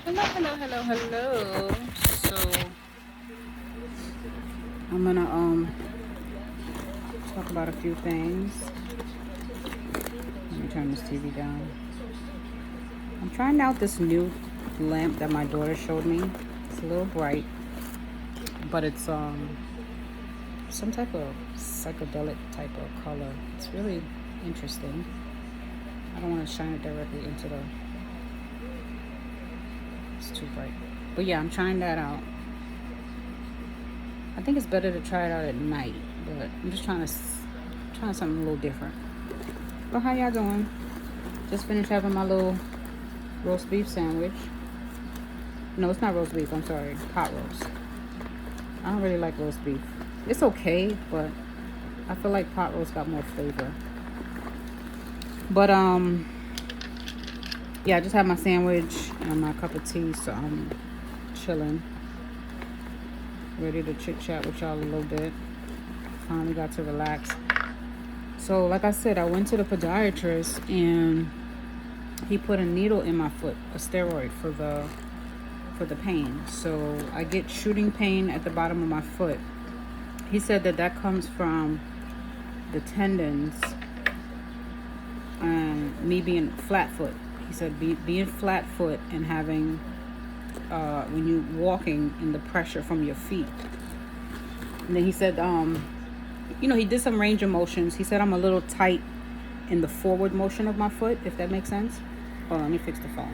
Hello. So I'm gonna talk about a few things. Let me turn this TV down. I'm trying out this new lamp that my daughter showed me. It's a little bright, but it's some type of psychedelic type of color. It's really interesting. I don't want to shine it directly into the. It's too bright. But yeah, I'm trying that out. I think it's better to try it out at night, but I'm just trying something a little different. But how y'all doing? Just finished having my little roast beef sandwich. No, it's not roast beef. I'm sorry, pot roast. I don't really like roast beef. It's okay, but I feel like pot roast got more flavor. But yeah, I just had my sandwich and my cup of tea, so I'm chilling, ready to chit chat with y'all a little bit. Finally got to relax. So like I said, I went to the podiatrist and he put a needle in my foot, a steroid for the pain. So I get shooting pain at the bottom of my foot. He said that comes from the tendons and me being flat foot. He said being flat foot and having when you walking in the pressure from your feet. And then he said he did some range of motions. He said I'm a little tight in the forward motion of my foot, if that makes sense. Hold on, let me fix the phone.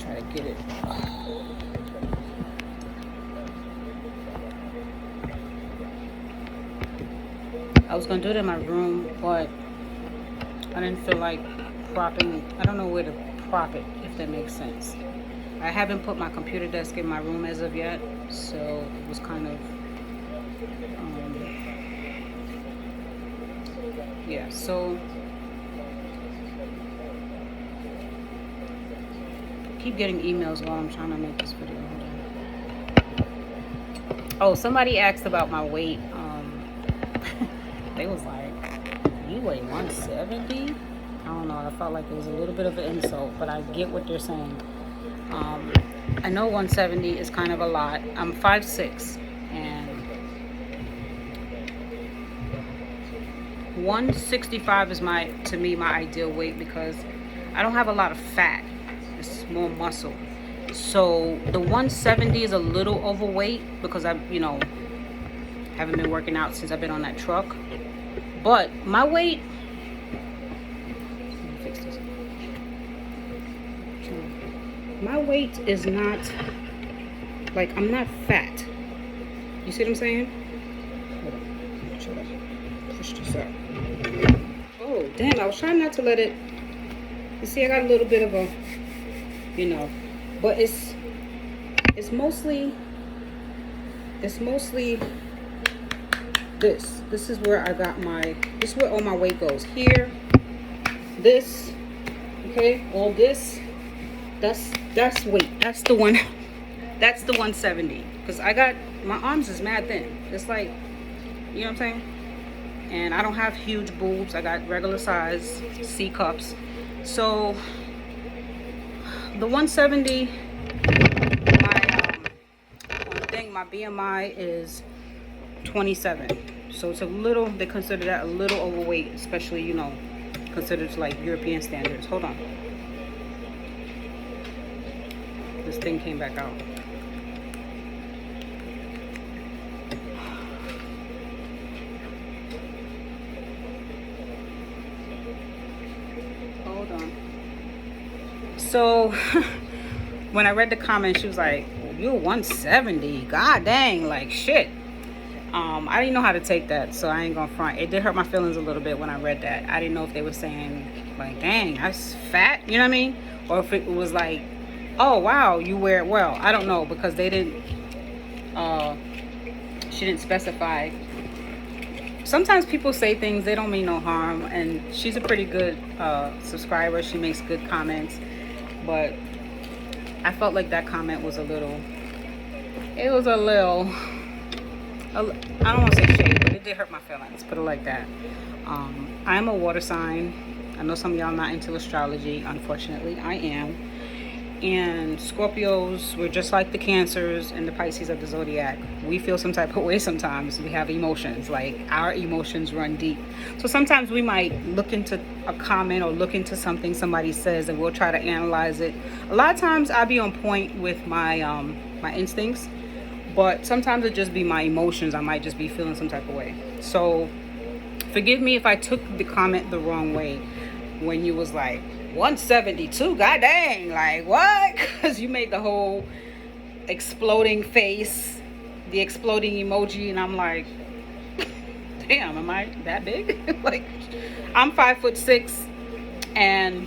Try to get it. I was gonna do it in my room, but I didn't feel like propping. I don't know where to prop it, if that makes sense. I haven't put my computer desk in my room as of yet, so it was kind of yeah. So keep getting emails while I'm trying to make this video. Oh, somebody asked about my weight. They was like, "You weigh 170?" I don't know. I felt like it was a little bit of an insult, but I get what they're saying. I know 170 is kind of a lot. I'm 5'6", and 165 is to me my ideal weight because I don't have a lot of fat. It's more muscle. So the 170 is a little overweight because I haven't been working out since I've been on that truck. But my weight, let me fix this. My weight is not, like, I'm not fat. You see what I'm saying? Hold on. Should I push this up? Oh, damn, I was trying not to let it, you see, I got a little bit of a, but it's mostly this. This is where I got this is where all my weight goes. Here, this, okay, all this, that's weight. That's the 170. Because I got, my arms is mad thin. It's like, you know what I'm saying? And I don't have huge boobs. I got regular size C cups. So the 170, my BMI is 27. So it's a little, they consider that a little overweight, especially, considered to like European standards. Hold on. This thing came back out. Hold on. So when I read the comment, she was like, "You're 170. God dang, like shit." I didn't know how to take that, so I ain't gonna front. It did hurt my feelings a little bit when I read that. I didn't know if they were saying like, "Dang, that's fat," you know what I mean? Or if it was like, "Oh wow, you wear it well." I don't know because they didn't. She didn't specify. Sometimes people say things, they don't mean no harm, and she's a pretty good subscriber. She makes good comments, but I felt like that comment was a little. It was a little. I don't want to say shade, but it did hurt my feelings. Put it like that. I'm a water sign. I know some of y'all not into astrology. Unfortunately, I am. And Scorpios, we're just like the Cancers and the Pisces of the zodiac. We feel some type of way sometimes. We have emotions. Like, our emotions run deep. So sometimes we might look into a comment or look into something somebody says, and we'll try to analyze it. A lot of times I'll be on point with my my instincts, but sometimes it just be my emotions. I might just be feeling some type of way. So forgive me if I took the comment the wrong way when you was like, 172, god dang, like what? Because you made the whole exploding face, the exploding emoji, and I'm like, damn, am I that big? Like, I'm 5'6", and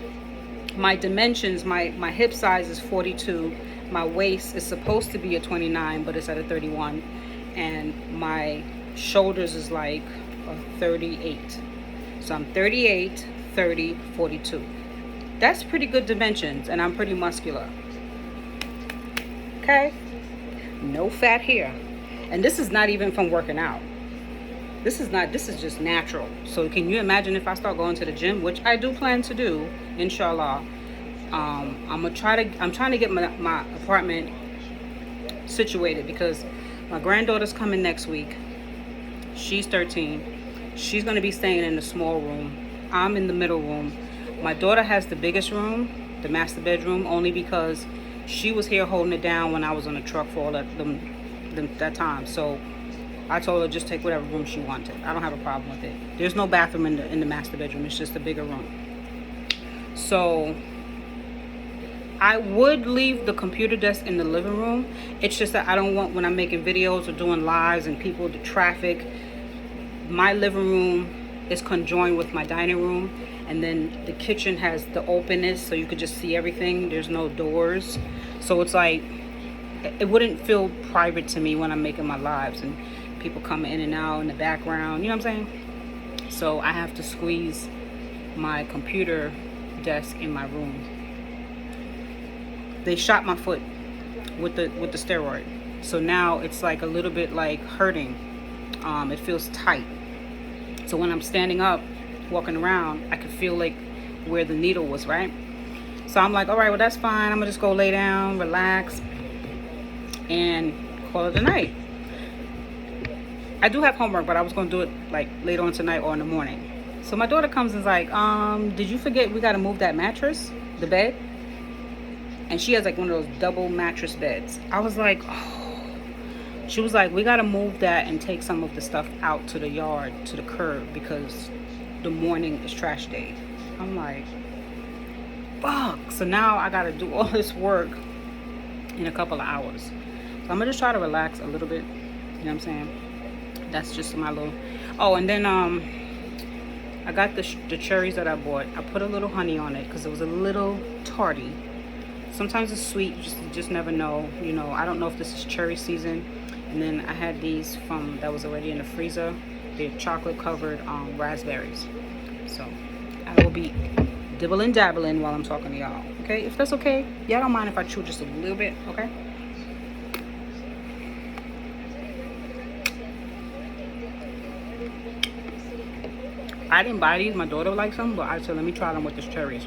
my dimensions, my hip size is 42, my waist is supposed to be a 29, but it's at a 31, and my shoulders is like a 38. So I'm 38, 30, 42. That's pretty good dimensions, and I'm pretty muscular. Okay? No fat here. And this is not even from working out. This is just natural. So can you imagine if I start going to the gym, which I do plan to do, inshallah. I'm trying to get my apartment situated because my granddaughter's coming next week. She's 13. She's going to be staying in the small room. I'm in the middle room. My daughter has the biggest room, the master bedroom, only because she was here holding it down when I was on the truck for all that time. So I told her just take whatever room she wanted. I don't have a problem with it. There's no bathroom in the master bedroom. It's just a bigger room. So I would leave the computer desk in the living room. It's just that I don't want, when I'm making videos or doing lives and people, the traffic, my living room is conjoined with my dining room. And then the kitchen has the openness, so you could just see everything. There's no doors. So it's like, it wouldn't feel private to me when I'm making my lives and people come in and out in the background. You know what I'm saying? So I have to squeeze my computer desk in my room. They shot my foot with the steroid. So now it's like a little bit like hurting. It feels tight. So when I'm standing up, walking around, I could feel like where the needle was, right? So I'm like, all right, well, that's fine. I'm gonna just go lay down, relax, and call it a night. I do have homework, but I was gonna do it like later on tonight or in the morning. So my daughter comes and is like, did you forget we gotta move that mattress, the bed? And she has like one of those double mattress beds. I was like, oh. She was like, we gotta move that and take some of the stuff out to the yard, to the curb, because the morning is trash day. I'm like, fuck. So now I gotta do all this work in a couple of hours. So I'm gonna just try to relax a little bit. You know what I'm saying? That's just my little. Oh, and then I got the cherries that I bought. I put a little honey on it because it was a little tarty. Sometimes it's sweet. You just never know. You know, I don't know if this is cherry season. And then I had these from that was already in the freezer. They're chocolate covered raspberries. So I will be dibbling dabbling while I'm talking to y'all. Okay, if that's okay. Y'all don't mind if I chew just a little bit, okay? I didn't buy these. My daughter likes them, but I said let me try them with the cherries.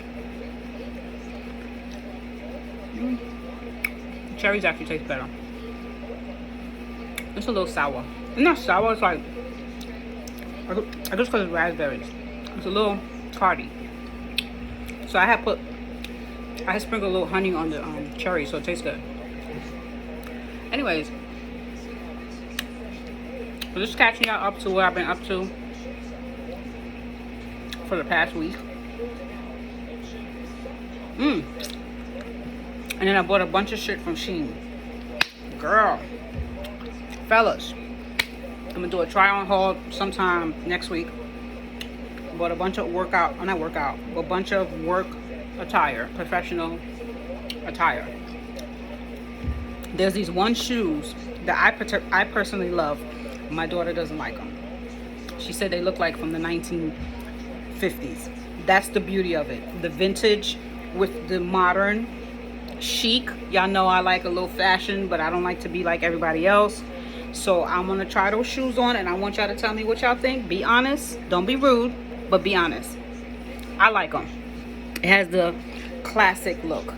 Cherries actually taste better. It's a little sour. It's not sour. It's like, I just because it's raspberries. It's a little tarty. So I had sprinkled a little honey on the cherry, so it tastes good. Anyways, I'm just catching y'all up to what I've been up to for the past week. And then I bought a bunch of shit from Shein. Girl, fellas, I'm gonna do a try on haul sometime next week. Bought a bunch of a bunch of work attire, professional attire. There's these one shoes that I personally love. My daughter doesn't like them. She said they look like from the 1950s. That's the beauty of it. The vintage with the modern chic. Y'all know I like a little fashion, but I don't like to be like everybody else. So I'm gonna try those shoes on, and I want y'all to tell me what y'all think. Be honest, don't be rude, but be honest. I like them. It has the classic look.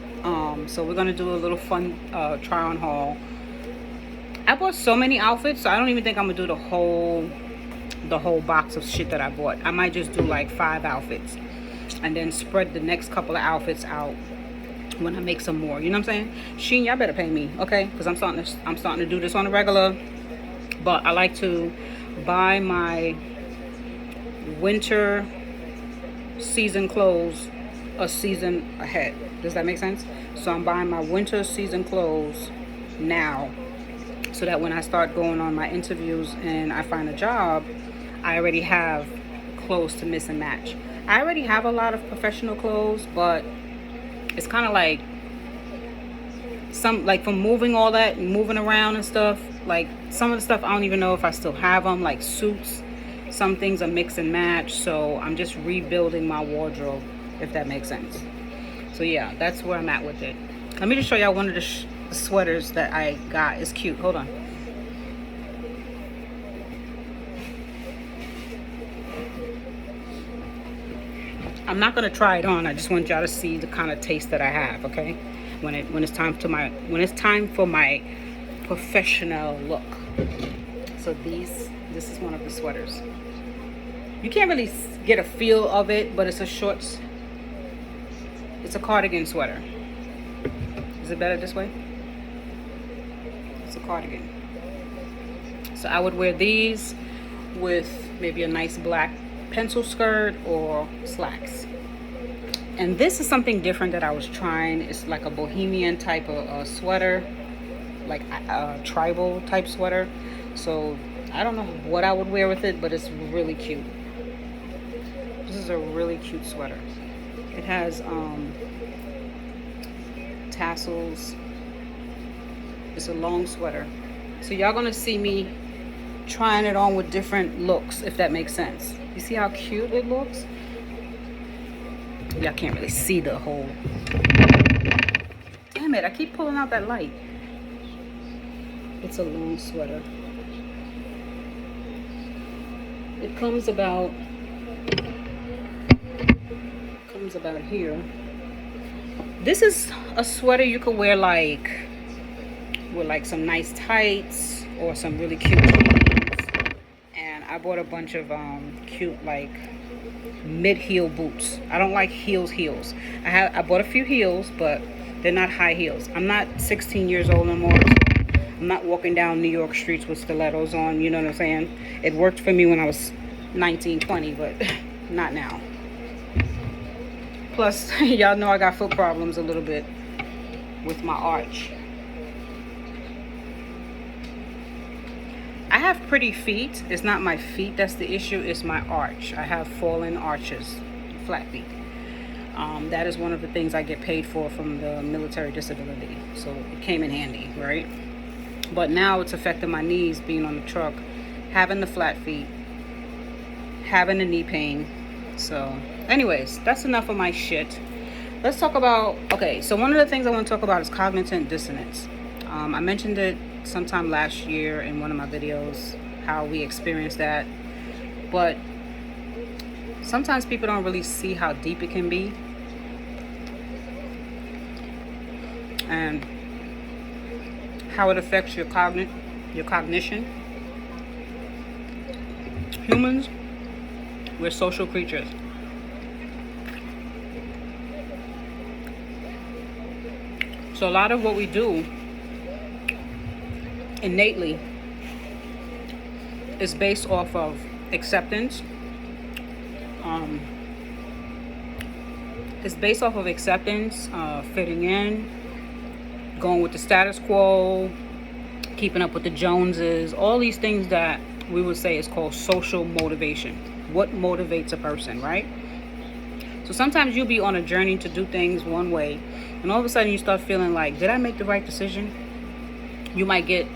So we're gonna do a little fun try on haul. I bought so many outfits, so I don't even think I'm gonna do the whole box of shit that I bought. I might just do like 5 outfits and then spread the next couple of outfits out when I make some more. You know what I'm saying? Shein, y'all better pay me, okay? Because I'm starting to do this on a regular. But I like to buy my winter season clothes a season ahead. Does that make sense? So I'm buying my winter season clothes now, so that when I start going on my interviews and I find a job, I already have clothes to mix and match. I already have a lot of professional clothes, but it's kind of like from moving all that and moving around and stuff, like some of the stuff I don't even know if I still have them, like suits. Some things are mix and match, so I'm just rebuilding my wardrobe, if that makes sense. So yeah, that's where I'm at with it. Let me just show y'all one of the sweaters that I got. It's cute. Hold on. I'm not gonna try it on. I just want y'all to see the kind of taste that I have, okay? When it's time for my professional look. So this is one of the sweaters. You can't really get a feel of it, but it's a cardigan sweater. Is it better this way? It's a cardigan. So I would wear these with maybe a nice black pencil skirt or slacks. And this is something different that I was trying. It's like a bohemian type of sweater, like a tribal type sweater. So I don't know what I would wear with it, but it's really cute. This is a really cute sweater. It has tassels. It's a long sweater. So y'all gonna see me trying it on with different looks, if that makes sense. You see how cute it looks? Y'all can't really see the whole. Damn it, I keep pulling out that light. It's a long sweater. It comes about here. This is a sweater you could wear with like some nice tights or some really cute jeans. And I bought a bunch of cute like mid-heel boots. I don't like heels. I bought a few heels, but they're not high heels. I'm not 16 years old no more. So I'm not walking down New York streets with stilettos on, you know what I'm saying? It worked for me when I was 19, 20, but not now. Plus, y'all know I got foot problems a little bit with my arch. I have pretty feet. It's not my feet that's the issue, it's my arch. I have fallen arches, flat feet. That is one of the things I get paid for from the military disability. So it came in handy, right? But now it's affecting my knees being on the truck, having the flat feet, having the knee pain. So anyways, that's enough of my shit. Let's talk about, okay, so one of the things I want to talk about is cognitive dissonance. I mentioned it sometime last year in one of my videos, how we experienced that. But sometimes people don't really see how deep it can be. And how it affects your cognition. Humans, we're social creatures. So a lot of what we do innately is based off of acceptance. It's based off of acceptance, fitting in, going with the status quo, keeping up with the Joneses, all these things that we would say is called social motivation. What motivates a person, right? So sometimes you'll be on a journey to do things one way, and all of a sudden you start feeling like, did I make the right decision? You might get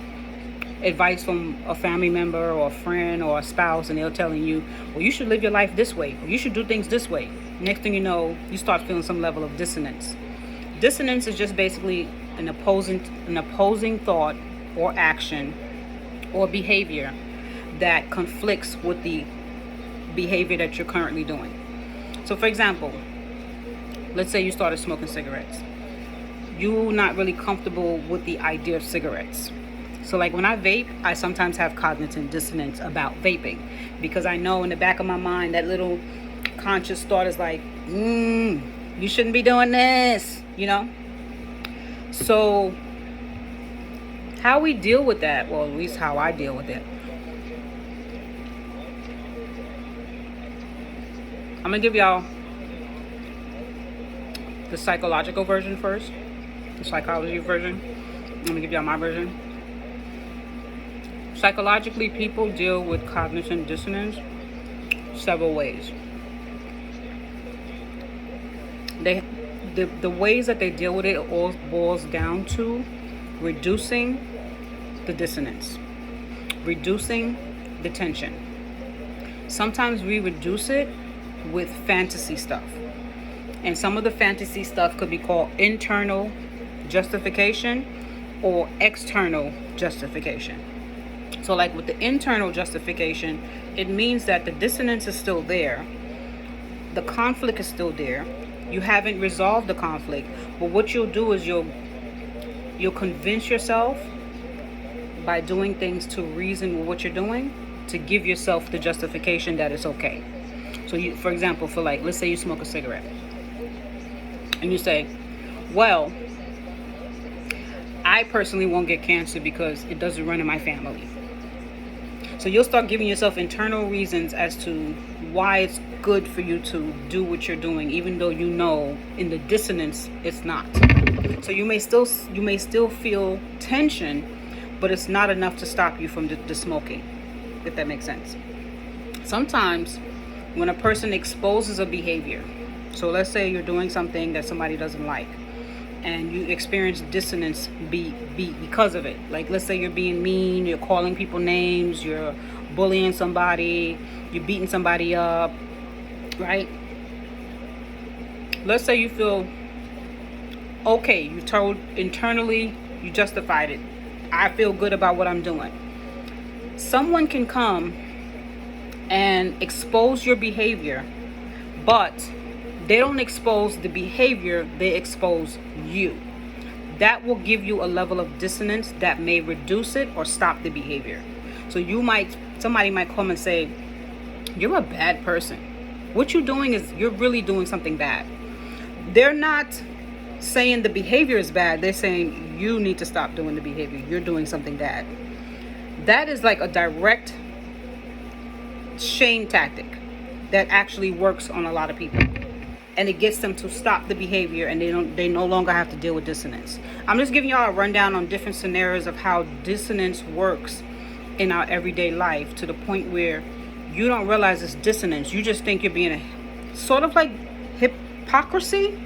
advice from a family member or a friend or a spouse, and they're telling you, well, you should live your life this way, or you should do things this way. Next thing you know, you start feeling some level of dissonance. Dissonance is just basically an opposing thought or action or behavior that conflicts with the behavior that you're currently doing. So for example, let's say you started smoking cigarettes. You're not really comfortable with the idea of cigarettes. So like when I vape, I sometimes have cognitive dissonance about vaping, because I know in the back of my mind that little conscious thought is like, you shouldn't be doing this, So how we deal with that, well, at least how I deal with it, I'm gonna give y'all the psychological version first, the psychology version. I'm gonna give y'all my version. Psychologically, people deal with cognitive dissonance several ways. The ways that they deal with it all boils down to reducing the dissonance, reducing the tension. Sometimes we reduce it with fantasy stuff. And some of the fantasy stuff could be called internal justification or external justification. So like with the internal justification, it means that the dissonance is still there. The conflict is still there. You haven't resolved the conflict. But what you'll do is you'll convince yourself by doing things to reason with what you're doing, to give yourself the justification that it's okay. So you, for example, for like, let's say you smoke a cigarette. And you say, well, I personally won't get cancer because it doesn't run in my family. So you'll start giving yourself internal reasons as to why it's good for you to do what you're doing, even though you know in the dissonance it's not. So you may still feel tension, but it's not enough to stop you from the smoking, if that makes sense. Sometimes when a person exposes a behavior, so let's say you're doing something that somebody doesn't like, and you experience dissonance because of it. Like let's say you're being mean, you're calling people names, you're bullying somebody, you're beating somebody up, right? Let's say you feel okay, you told internally, you justified it. I feel good about what I'm doing. Someone can come and expose your behavior, but they don't expose the behavior, they expose you. That will give you a level of dissonance that may reduce it or stop the behavior. So somebody might come and say, you're a bad person. What you're doing is you're really doing something bad. They're not saying the behavior is bad. They're saying you need to stop doing the behavior. You're doing something bad. That is like a direct shame tactic that actually works on a lot of people. And it gets them to stop the behavior, and they no longer have to deal with dissonance. I'm just giving y'all a rundown on different scenarios of how dissonance works in our everyday life, to the point where you don't realize it's dissonance. You just think you're being sort of like hypocrisy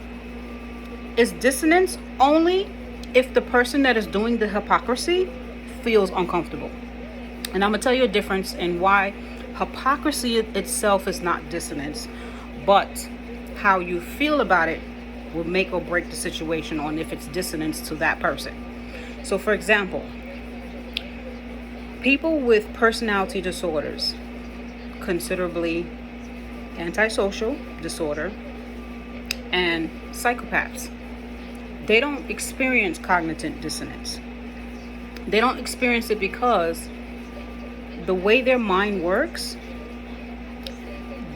is dissonance only if the person that is doing the hypocrisy feels uncomfortable. And I'm gonna tell you a difference in why hypocrisy itself is not dissonance, but how you feel about it will make or break the situation on if it's dissonance to that person. So for example, people with personality disorders, considerably antisocial disorder, and psychopaths, they don't experience cognitive dissonance. They don't experience it because the way their mind works,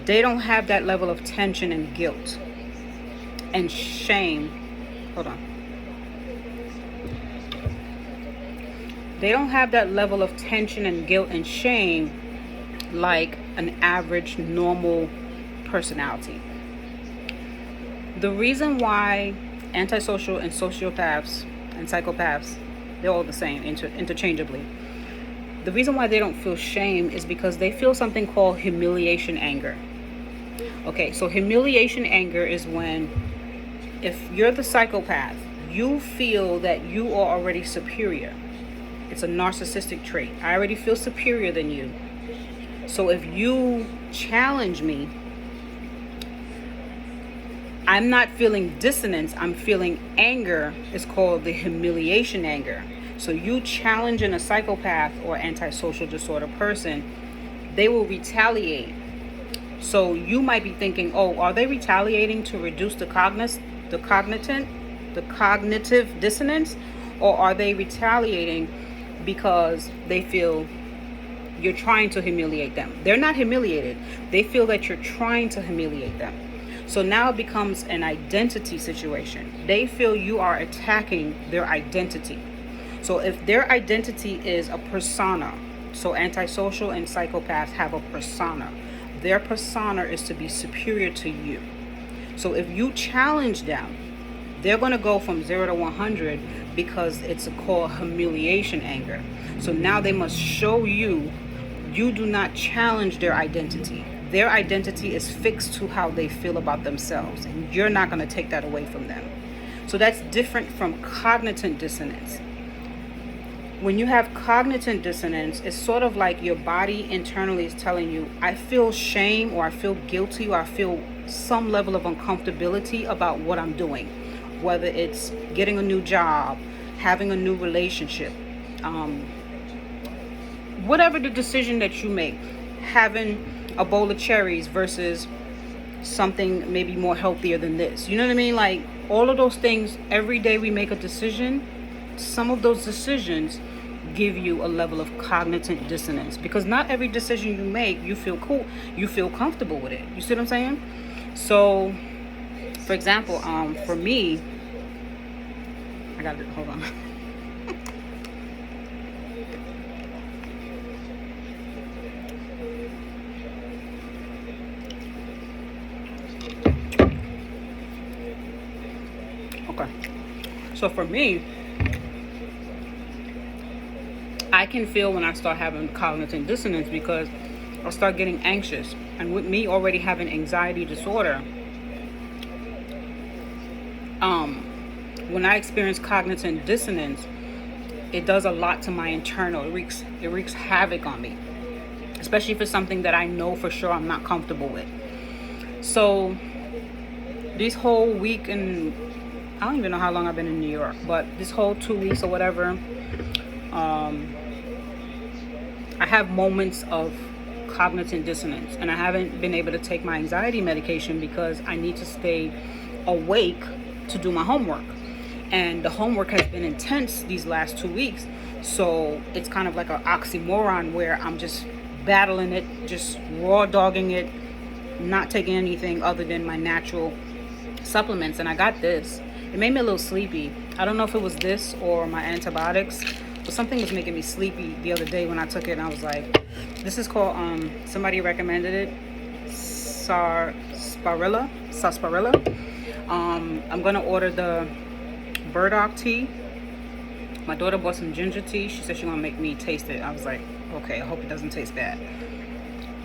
they don't have that level of tension and guilt and shame. Hold on. They don't have that level of tension and guilt and shame like an average normal personality. The reason why antisocial and sociopaths and psychopaths, they're all the same interchangeably. The reason why they don't feel shame is because they feel something called humiliation anger. Okay, so humiliation anger is when, if you're the psychopath, you feel that you are already superior. It's a narcissistic trait. I already feel superior than you. So if you challenge me, I'm not feeling dissonance, I'm feeling anger. It's called the humiliation anger. So you challenging a psychopath or antisocial disorder person, they will retaliate. So you might be thinking, oh, are they retaliating to reduce the cognitive dissonance, or are they retaliating because they feel you're trying to humiliate them? They're not humiliated. They feel that you're trying to humiliate them. So now it becomes an identity situation. They feel you are attacking their identity. So if their identity is a persona, so antisocial and psychopaths have a persona. Their persona is to be superior to you. So if you challenge them, they're going to go from 0 to 100 because it's called humiliation anger. So now they must show you do not challenge their identity. Their identity is fixed to how they feel about themselves, and you're not going to take that away from them. So that's different from cognitive dissonance. When you have cognitive dissonance, it's sort of like your body internally is telling you, I feel shame, or I feel guilty, or I feel some level of uncomfortability about what I'm doing. Whether it's getting a new job, having a new relationship, whatever the decision that you make, having a bowl of cherries versus something maybe more healthier than this. You know what I mean? Like all of those things, every day we make a decision, some of those decisions give you a level of cognitive dissonance, because not every decision you make you feel cool, you feel comfortable with it. You see what I'm saying? So for example, for me, I gotta hold on. Okay, so for me, I can feel when I start having cognitive dissonance because I'll start getting anxious. And with me already having anxiety disorder, when I experience cognitive dissonance, it does a lot to my internal. It wreaks havoc on me, especially if it's something that I know for sure I'm not comfortable with. So this whole week, and I don't even know how long I've been in New York, but this whole 2 weeks or whatever, I have moments of cognitive dissonance, and I haven't been able to take my anxiety medication because I need to stay awake to do my homework. And the homework has been intense these last 2 weeks. So it's kind of like an oxymoron where I'm just battling it, just raw dogging it, not taking anything other than my natural supplements. And I got this. It made me a little sleepy. I don't know if it was this or my antibiotics, but something was making me sleepy the other day when I took it. And I was like, this is called, somebody recommended it, sarsaparilla. I'm going to order the burdock tea. My daughter bought some ginger tea. She said she's going to make me taste it. I was like, okay, I hope it doesn't taste bad.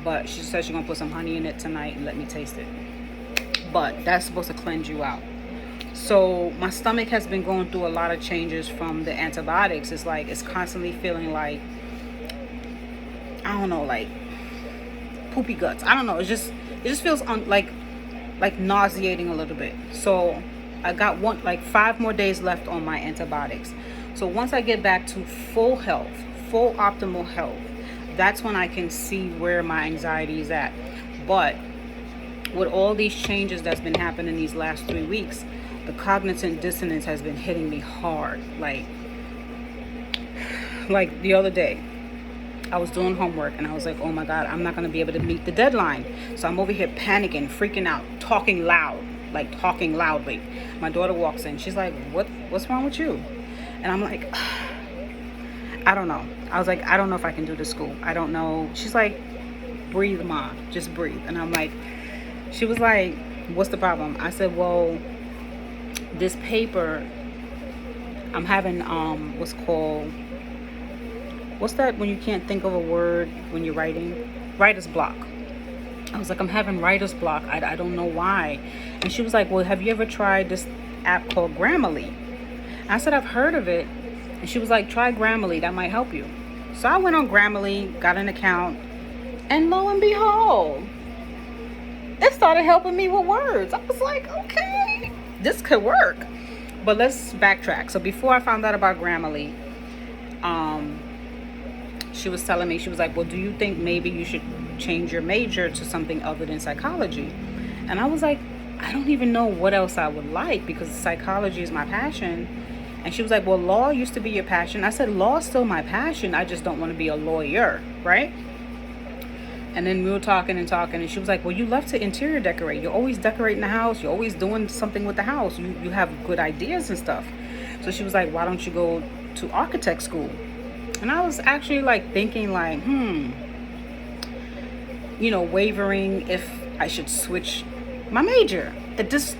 But she said she's going to put some honey in it tonight and let me taste it. But that's supposed to cleanse you out. So my stomach has been going through a lot of changes from the antibiotics. It's like it's constantly feeling like, I don't know, like poopy guts. I don't know. It just feels like nauseating a little bit. So I got 5 more days left on my antibiotics. So once I get back to full health, full optimal health, that's when I can see where my anxiety is at. But with all these changes that's been happening these last 3 weeks, the cognitive dissonance has been hitting me hard. Like the other day, I was doing homework and I was like, oh my God, I'm not going to be able to meet the deadline. So I'm over here panicking, freaking out, talking loudly. My daughter walks in. She's like, what's wrong with you? And I'm like, I don't know. I was like, I don't know if I can do this school. I don't know. She's like, breathe, Ma, just breathe. And I'm like, she was like, what's the problem? I said, well, this paper, I'm having what's that when you can't think of a word when you're writing? Writer's block. I was like, I'm having writer's block. I don't know why. And she was like, well, have you ever tried this app called Grammarly? I said, I've heard of it. And she was like, try Grammarly, that might help you. So I went on Grammarly, got an account, and lo and behold, it started helping me with words. I was like, okay, this could work. But let's backtrack. So before I found out about Grammarly, she was telling me, she was like, well, do you think maybe you should change your major to something other than psychology? And I was like, I don't even know what else I would like, because psychology is my passion. And she was like, well, law used to be your passion. I said, law is still my passion. I just don't want to be a lawyer, right? And then we were talking and talking, and she was like, well, you love to interior decorate. You're always decorating the house. You're always doing something with the house. You have good ideas and stuff. So she was like, why don't you go to architect school? And I was actually like thinking like, wavering if I should switch my major. At this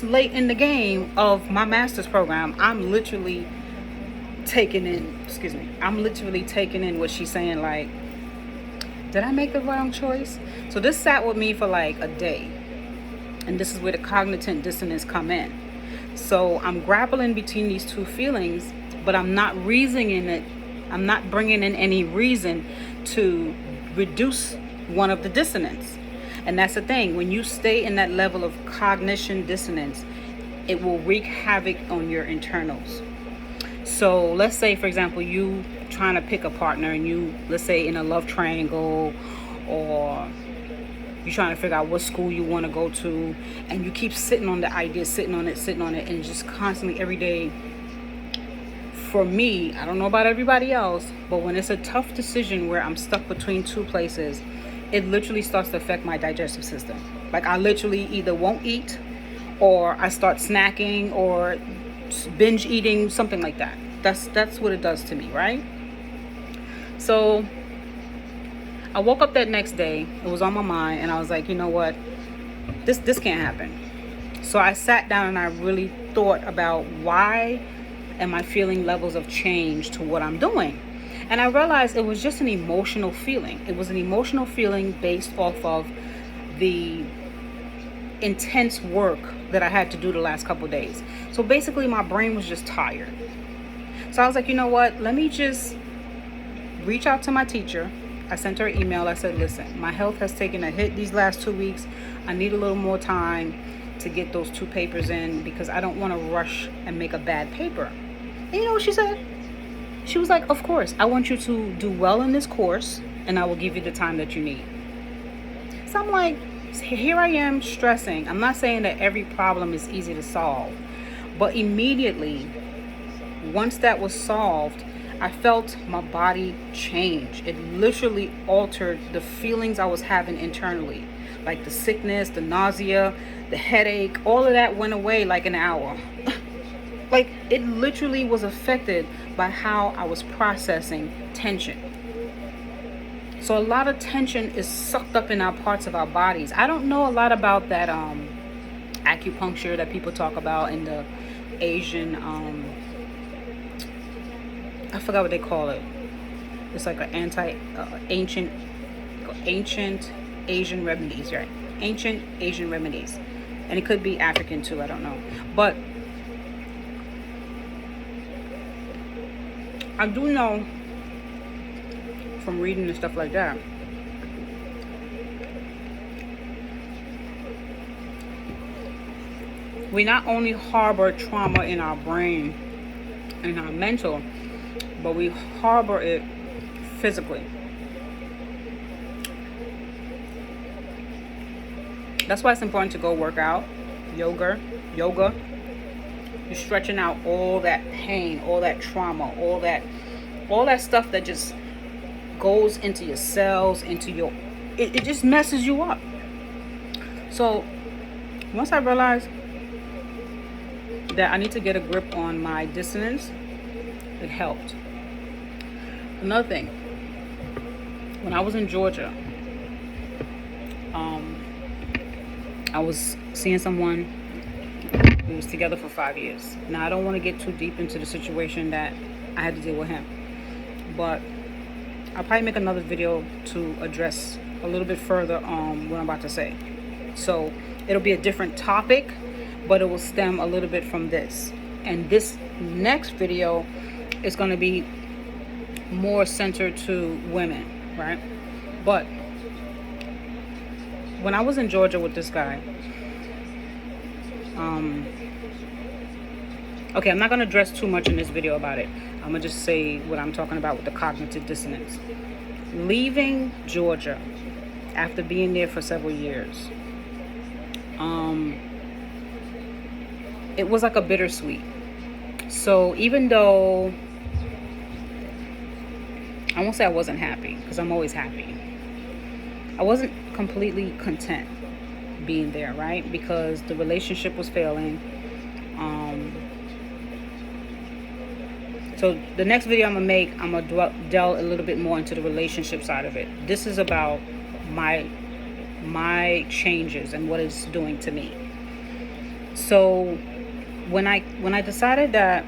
late in the game of my master's program, I'm literally taking in what she's saying, like, did I make the wrong choice? So this sat with me for like a day. And this is where the cognitive dissonance come in. So I'm grappling between these two feelings, but I'm not reasoning it. I'm not bringing in any reason to reduce one of the dissonance. And that's the thing. When you stay in that level of cognition dissonance, it will wreak havoc on your internals. So let's say, for example, you trying to pick a partner, and you, let's say, in a love triangle, or you're trying to figure out what school you want to go to, and you keep sitting on the idea, sitting on it, and just constantly every day. For me, I don't know about everybody else, but when it's a tough decision where I'm stuck between two places, it literally starts to affect my digestive system. Like, I literally either won't eat, or I start snacking, or binge eating, something like that. That's what it does to me, right? So I woke up that next day, it was on my mind, and I was like, you know what, this can't happen. So I sat down and I really thought about, why am I feeling levels of change to what I'm doing? And I realized it was just an emotional feeling. It was an emotional feeling based off of the intense work that I had to do the last couple of days. So basically my brain was just tired. So I was like, you know what, let me just reach out to my teacher. I sent her an email. I said, listen, my health has taken a hit these last 2 weeks. I need a little more time to get those 2 papers in, because I don't want to rush and make a bad paper. And you know what she said? She was like, of course, I want you to do well in this course, and I will give you the time that you need. So I'm like, here I am stressing. I'm not saying that every problem is easy to solve, but immediately, once that was solved, I felt my body change. It literally altered the feelings I was having internally. Like the sickness, the nausea, the headache, all of that went away like an hour. Like, it literally was affected by how I was processing tension. So a lot of tension is sucked up in our parts of our bodies. I don't know a lot about that acupuncture that people talk about in the Asian, I forgot what they call it. It's like an ancient Asian remedies, right? Ancient Asian remedies. And it could be African too, I don't know. But I do know from reading and stuff like that, we not only harbor trauma in our brain and our mental, but we harbor it physically. That's why it's important to go work out, yoga. You're stretching out all that pain, all that trauma, all that stuff that just goes into your cells, it just messes you up. So once I realized that I need to get a grip on my dissonance, it helped. Another thing, when I was in Georgia, I was seeing someone. We was together for 5 years. Now, I don't want to get too deep into the situation that I had to deal with him, but I'll probably make another video to address a little bit further on what I'm about to say. So it'll be a different topic, but it will stem a little bit from this. And this next video is going to be more centered to women, right? But when I was in Georgia with this guy, Okay, I'm not going to address too much in this video about it. I'm going to just say what I'm talking about with the cognitive dissonance. Leaving Georgia after being there for several years, it was like a bittersweet. So even though I won't say I wasn't happy, because I'm always happy, I wasn't completely content being there, right? Because the relationship was failing. So the next video I'm gonna make, I'm gonna delve a little bit more into the relationship side of it. This is about my changes and what it's doing to me. So when I decided that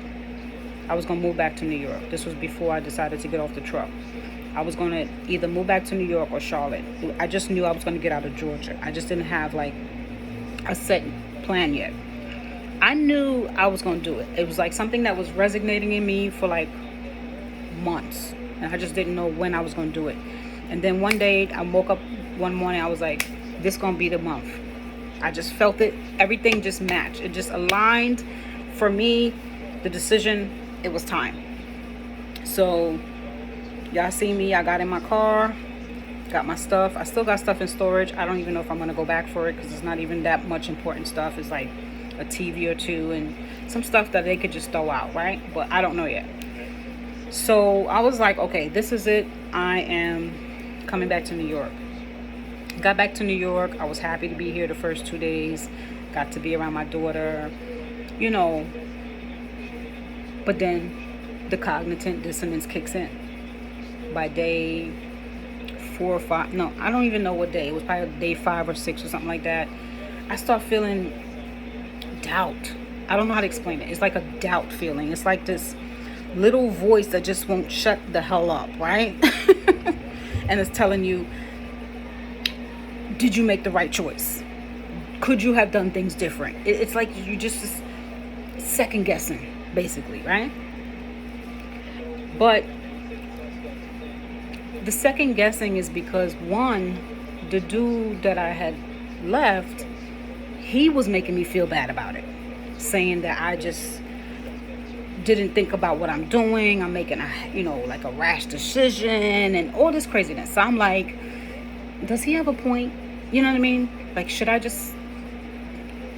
I was gonna move back to New York, this was before I decided to get off the truck. I was gonna either move back to New York or Charlotte. I just knew I was gonna get out of Georgia. I just didn't have like a set plan yet. I knew I was going to do it. It was like something that was resonating in me for like months. And I just didn't know when I was going to do it. And then one day I woke up one morning. I was like, this going to be the month. I just felt it. Everything just matched. It just aligned. For me, the decision, it was time. So y'all see me. I got in my car. Got my stuff. I still got stuff in storage. I don't even know if I'm going to go back for it because it's not even that much important stuff. It's like a TV or two and some stuff that they could just throw out, right? But I don't know yet. So I was like, okay, this is it. I am coming back to New York. Got back to New York. I was happy to be here the first 2 days. Got to be around my daughter, you know. But then the cognitive dissonance kicks in. By day 4 or 5, no, I don't even know what day. It was probably day 5 or 6 or something like that. I start feeling doubt. I don't know how to explain it. It's like a doubt feeling. It's like this little voice that just won't shut the hell up, right? And it's telling you, did you make the right choice? Could you have done things different? It's like you just second guessing, basically, right? But the second guessing is because, one, the dude that I had left, he was making me feel bad about it, saying that I just didn't think about what I'm doing. I'm making like a rash decision and all this craziness. So I'm like, does he have a point? You know what I mean? Like, should I just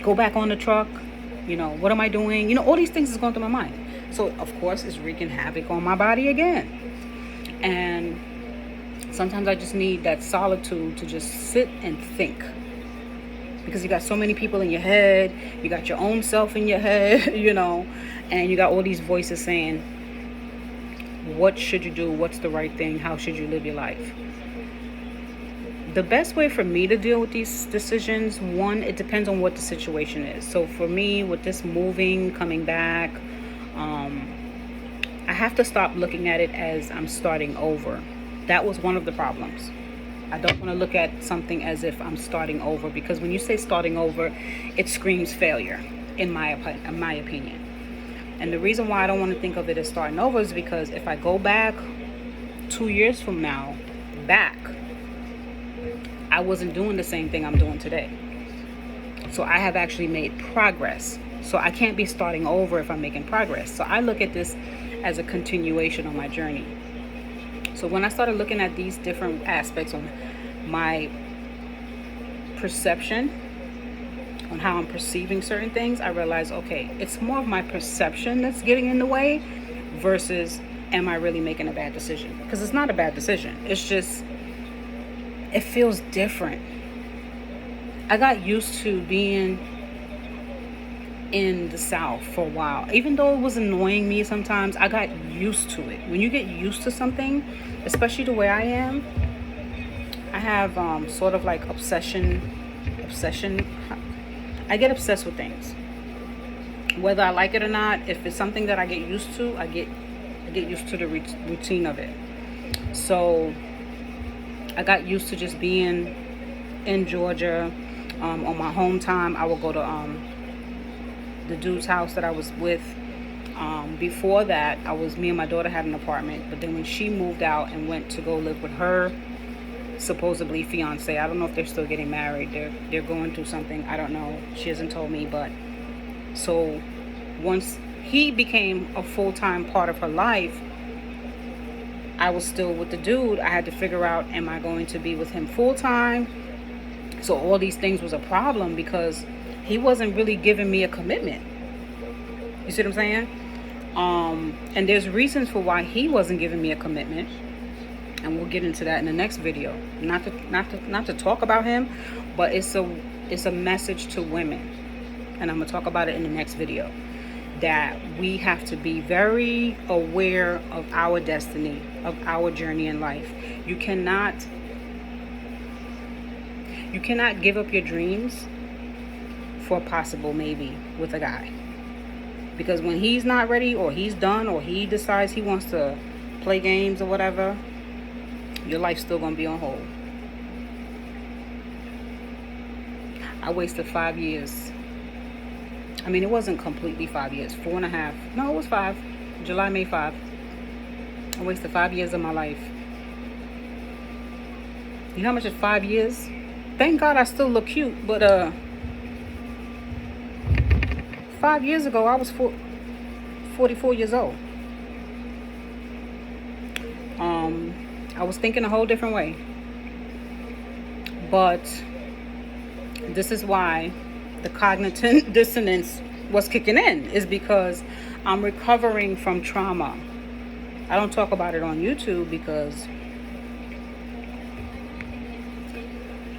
go back on the truck? What am I doing? All these things is going through my mind. So of course it's wreaking havoc on my body again. And sometimes I just need that solitude to just sit and think. Because you got so many people in your head, you got your own self in your head, and you got all these voices saying, what should you do? What's the right thing? How should you live your life? The best way for me to deal with these decisions, one, it depends on what the situation is. So for me, with this moving, coming back, I have to stop looking at it as I'm starting over. That was one of the problems. I don't want to look at something as if I'm starting over, because when you say starting over, it screams failure, in my opinion. And the reason why I don't want to think of it as starting over is because if I go back 2 years from now, I wasn't doing the same thing I'm doing today. So I have actually made progress. So I can't be starting over if I'm making progress. So I look at this as a continuation on my journey. So when I started looking at these different aspects on my perception, on how I'm perceiving certain things, I realized, okay, it's more of my perception that's getting in the way versus am I really making a bad decision? Because it's not a bad decision. It's just, it feels different. I got used to being in the South for a while. Even though it was annoying me sometimes, I got used to it. When you get used to something, especially the way I am, I have sort of like obsession. I get obsessed with things. Whether I like it or not, if it's something that I get used to, I get used to the routine of it. So I got used to just being in Georgia. On my home time, I would go to the dude's house that I was with. Before that, me and my daughter had an apartment, but then when she moved out and went to go live with her supposedly fiance, I don't know if they're still getting married, they're going through something, I don't know, she hasn't told me. But so once he became a full-time part of her life, I was still with the dude. I had to figure out, am I going to be with him full-time? So all these things was a problem because he wasn't really giving me a commitment. You see what I'm saying? And there's reasons for why he wasn't giving me a commitment, and we'll get into that in the next video. Not to talk about him, but it's a message to women, and I'm gonna talk about it in the next video, that we have to be very aware of our destiny, of our journey in life. You cannot give up your dreams for a possible maybe with a guy. Because when he's not ready, or he's done, or he decides he wants to play games or whatever, your life's still going to be on hold. I wasted 5 years. I mean, it wasn't completely 5 years. 4.5. No, it was 5. July made 5. I wasted 5 years of my life. You know how much is 5 years? Thank God I still look cute, but 5 years ago, I was 44 years old. I was thinking a whole different way. But this is why the cognitive dissonance was kicking in, is because I'm recovering from trauma. I don't talk about it on YouTube because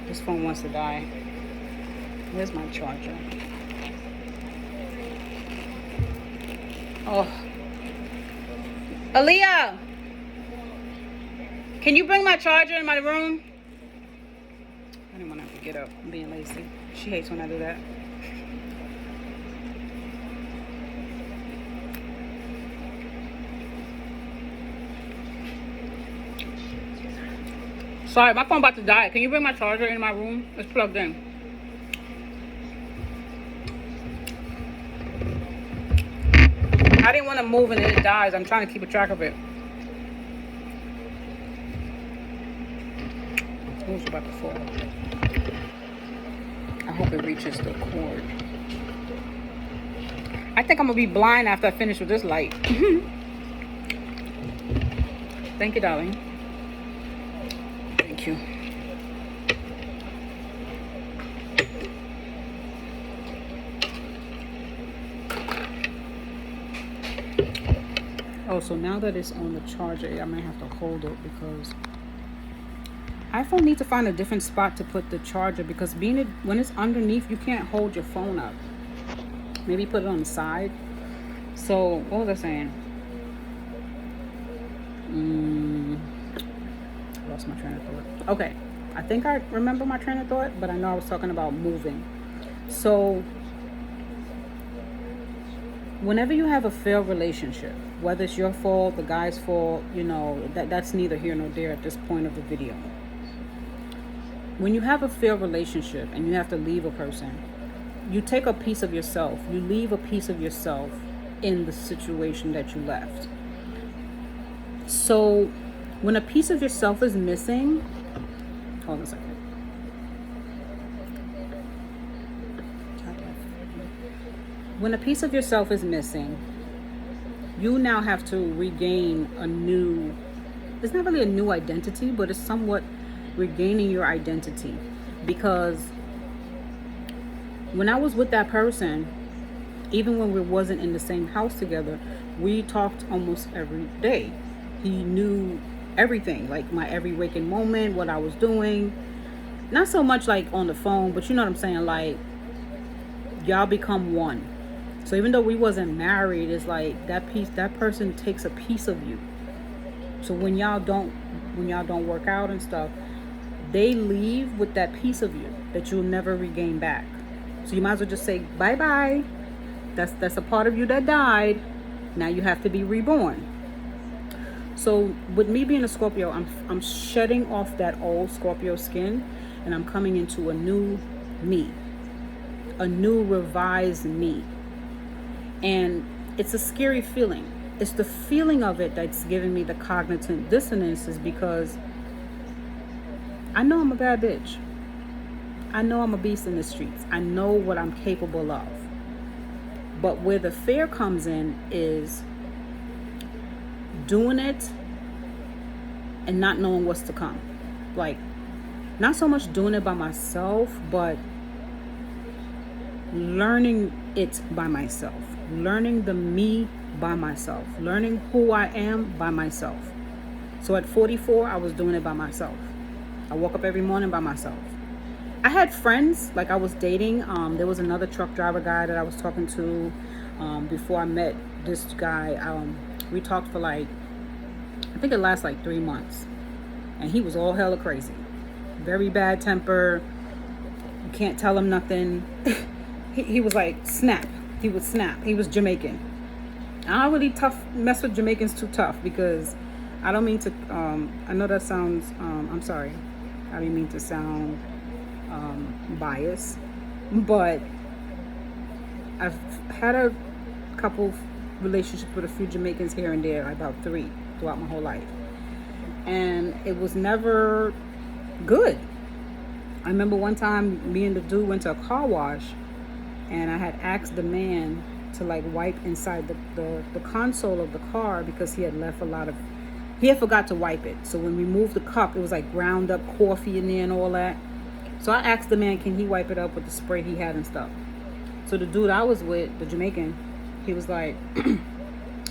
this phone wants to die. Where's my charger? Oh, Aaliyah, can you bring my charger in my room? I didn't want to have to get up. I'm being lazy. She hates when I do that. Sorry, my phone about to die. Can you bring my charger in my room? It's plugged in. I didn't want to move and it dies. I'm trying to keep a track of it. Who's about to fall? I hope it reaches the cord. I think I'm going to be blind after I finish with this light. Thank you, darling. Thank you. Oh, so now that it's on the charger, I might have to hold it because iPhone needs to find a different spot to put the charger, because when it's underneath, you can't hold your phone up. Maybe put it on the side. So what was I saying? I lost my train of thought. Okay, I think I remember my train of thought, but I know I was talking about moving. So whenever you have a failed relationship, whether it's your fault, the guy's fault, that's neither here nor there at this point of the video. When you have a failed relationship and you have to leave a person, you take a piece of yourself. You leave a piece of yourself in the situation that you left. So when a piece of yourself is missing, hold on a second. When a piece of yourself is missing, you now have to regain a new, it's not really a new identity, but it's somewhat regaining your identity. Because when I was with that person, even when we wasn't in the same house together, we talked almost every day. He knew everything, like my every waking moment, what I was doing. Not so much like on the phone, but you know what I'm saying, like y'all become one. So even though we wasn't married, it's like that person takes a piece of you. So when y'all don't work out and stuff, they leave with that piece of you that you'll never regain back. So you might as well just say bye-bye. That's a part of you that died. Now you have to be reborn. So with me being a Scorpio, I'm shedding off that old Scorpio skin, and I'm coming into a new me, a new revised me. And it's a scary feeling. It's the feeling of it that's giving me the cognitive dissonance, is because I know I'm a bad bitch. I know I'm a beast in the streets. I know what I'm capable of. But where the fear comes in is doing it and not knowing what's to come. Like, not so much doing it by myself, but learning it by myself, learning the me by myself, learning who I am by myself. So at 44, I was doing it by myself. I woke up every morning by myself. I had friends, like I was dating. There was another truck driver guy that I was talking to before I met this guy. We talked for like, I think it lasted like 3 months. And he was all hella crazy. Very bad temper. You can't tell him nothing. He was like, snap. He would snap. He was Jamaican. I don't really mess with Jamaicans too tough, because I don't mean to, I know that sounds, I'm sorry. I didn't mean to sound biased. But I've had a couple relationships with a few Jamaicans here and there, about 3 throughout my whole life. And it was never good. I remember one time me and the dude went to a car wash, and I had asked the man to like wipe inside the console of the car, because he had left he had forgot to wipe it. So when we moved the cup, it was like ground up coffee in there and all that. So I asked the man, can he wipe it up with the spray he had and stuff? So the dude I was with, the Jamaican, he was like,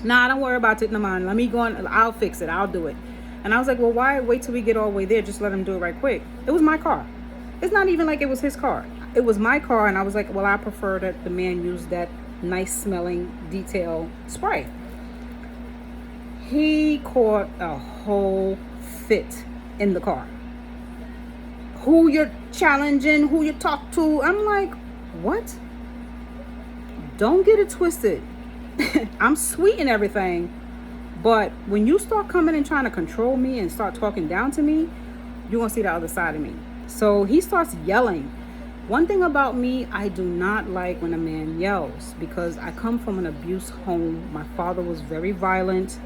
nah, don't worry about it, no man. Let me go on, I'll fix it, I'll do it. And I was like, well, why wait till we get all the way there? Just let him do it right quick. It was my car. It's not even like it was his car. It was my car, and I was like, well, I prefer that the man use that nice smelling detail spray. He caught a whole fit in the car. Who you're challenging, who you talk to. I'm like, what? Don't get it twisted. I'm sweet and everything, but when you start coming and trying to control me and start talking down to me, you're gonna see the other side of me. So he starts yelling. One thing about me, I do not like when a man yells, because I come from an abuse home. My father was very violent,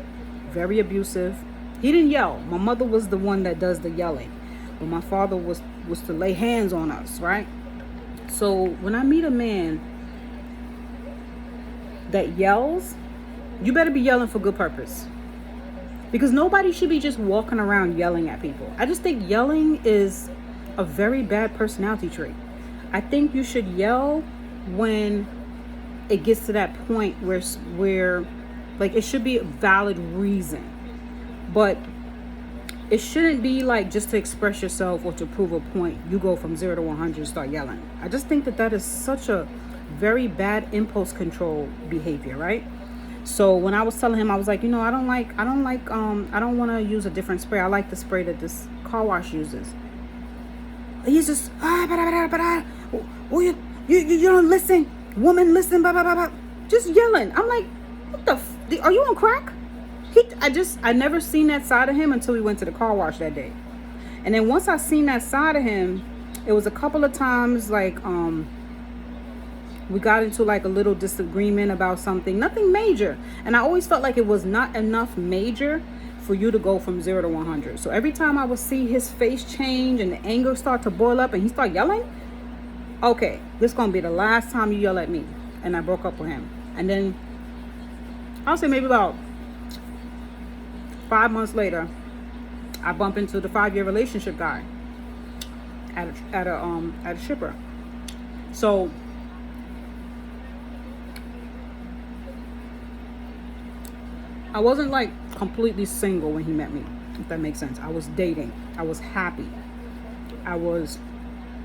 very abusive. He didn't yell. My mother was the one that does the yelling, but my father was to lay hands on us, right? So when I meet a man that yells, you better be yelling for good purpose, because nobody should be just walking around yelling at people. I just think yelling is a very bad personality trait. I think you should yell when it gets to that point where like it should be a valid reason, but it shouldn't be like just to express yourself or to prove a point. You go from 0 to 100 and start yelling. I just think that is such a very bad impulse control behavior, right? So when I was telling him, I was like, I don't want to use a different spray. I like the spray that this car wash uses. He's just, oh, you don't listen, woman, listen, blah, blah, blah, blah. Just yelling. I'm like, what are you on crack? I never seen that side of him until we went to the car wash that day. And then once I seen that side of him, it was a couple of times like, we got into like a little disagreement about something, nothing major. And I always felt like it was not enough major for you to go from 0 to 100. So every time I would see his face change and the anger start to boil up and he start yelling, okay, this is going to be the last time you yell at me. And I broke up with him. And then I'll say maybe about 5 months later, I bump into the 5-year relationship guy at a shipper. So I wasn't like completely single when he met me, if that makes sense. I was dating. I was happy.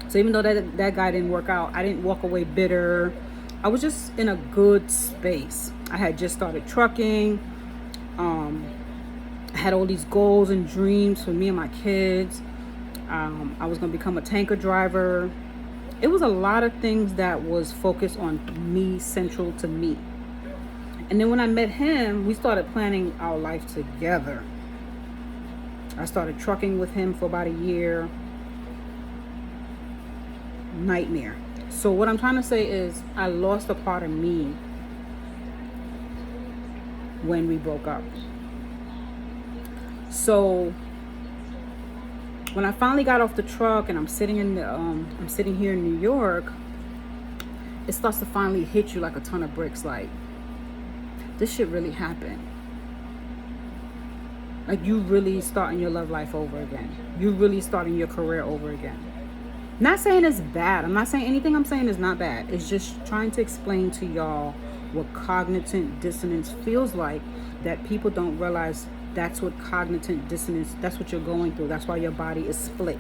So even though that guy didn't work out, I didn't walk away bitter. I was just in a good space. I had just started trucking. I had all these goals and dreams for me and my kids. I was going to become a tanker driver. It was a lot of things that was focused on me, central to me. And then when I met him, we started planning our life together. I started trucking with him for about a year. Nightmare. So what I'm trying to say is I lost a part of me when we broke up. So when I finally got off the truck and I'm sitting here in New York, it starts to finally hit you like a ton of bricks. Like, this shit really happened. Like, you really starting your love life over again. You really starting your career over again. Not saying it's bad. I'm not saying anything I'm saying is not bad. It's just trying to explain to y'all what cognitive dissonance feels like, that people don't realize that's what cognitive dissonance, that's what you're going through. That's why your body is split.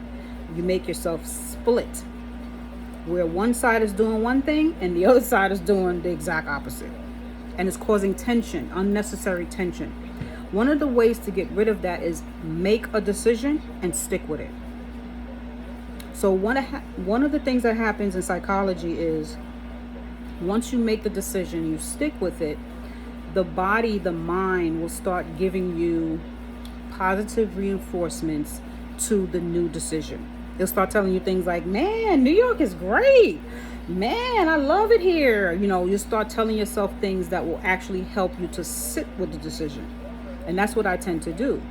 You make yourself split, where one side is doing one thing and the other side is doing the exact opposite. And it's causing tension, unnecessary tension. One of the ways to get rid of that is make a decision and stick with it. So one of the things that happens in psychology is, once you make the decision, you stick with it, the body, the mind will start giving you positive reinforcements to the new decision. They'll start telling you things like, man, New York is great. Man, I love it here. You know, you start telling yourself things that will actually help you to sit with the decision. And that's what I tend to do.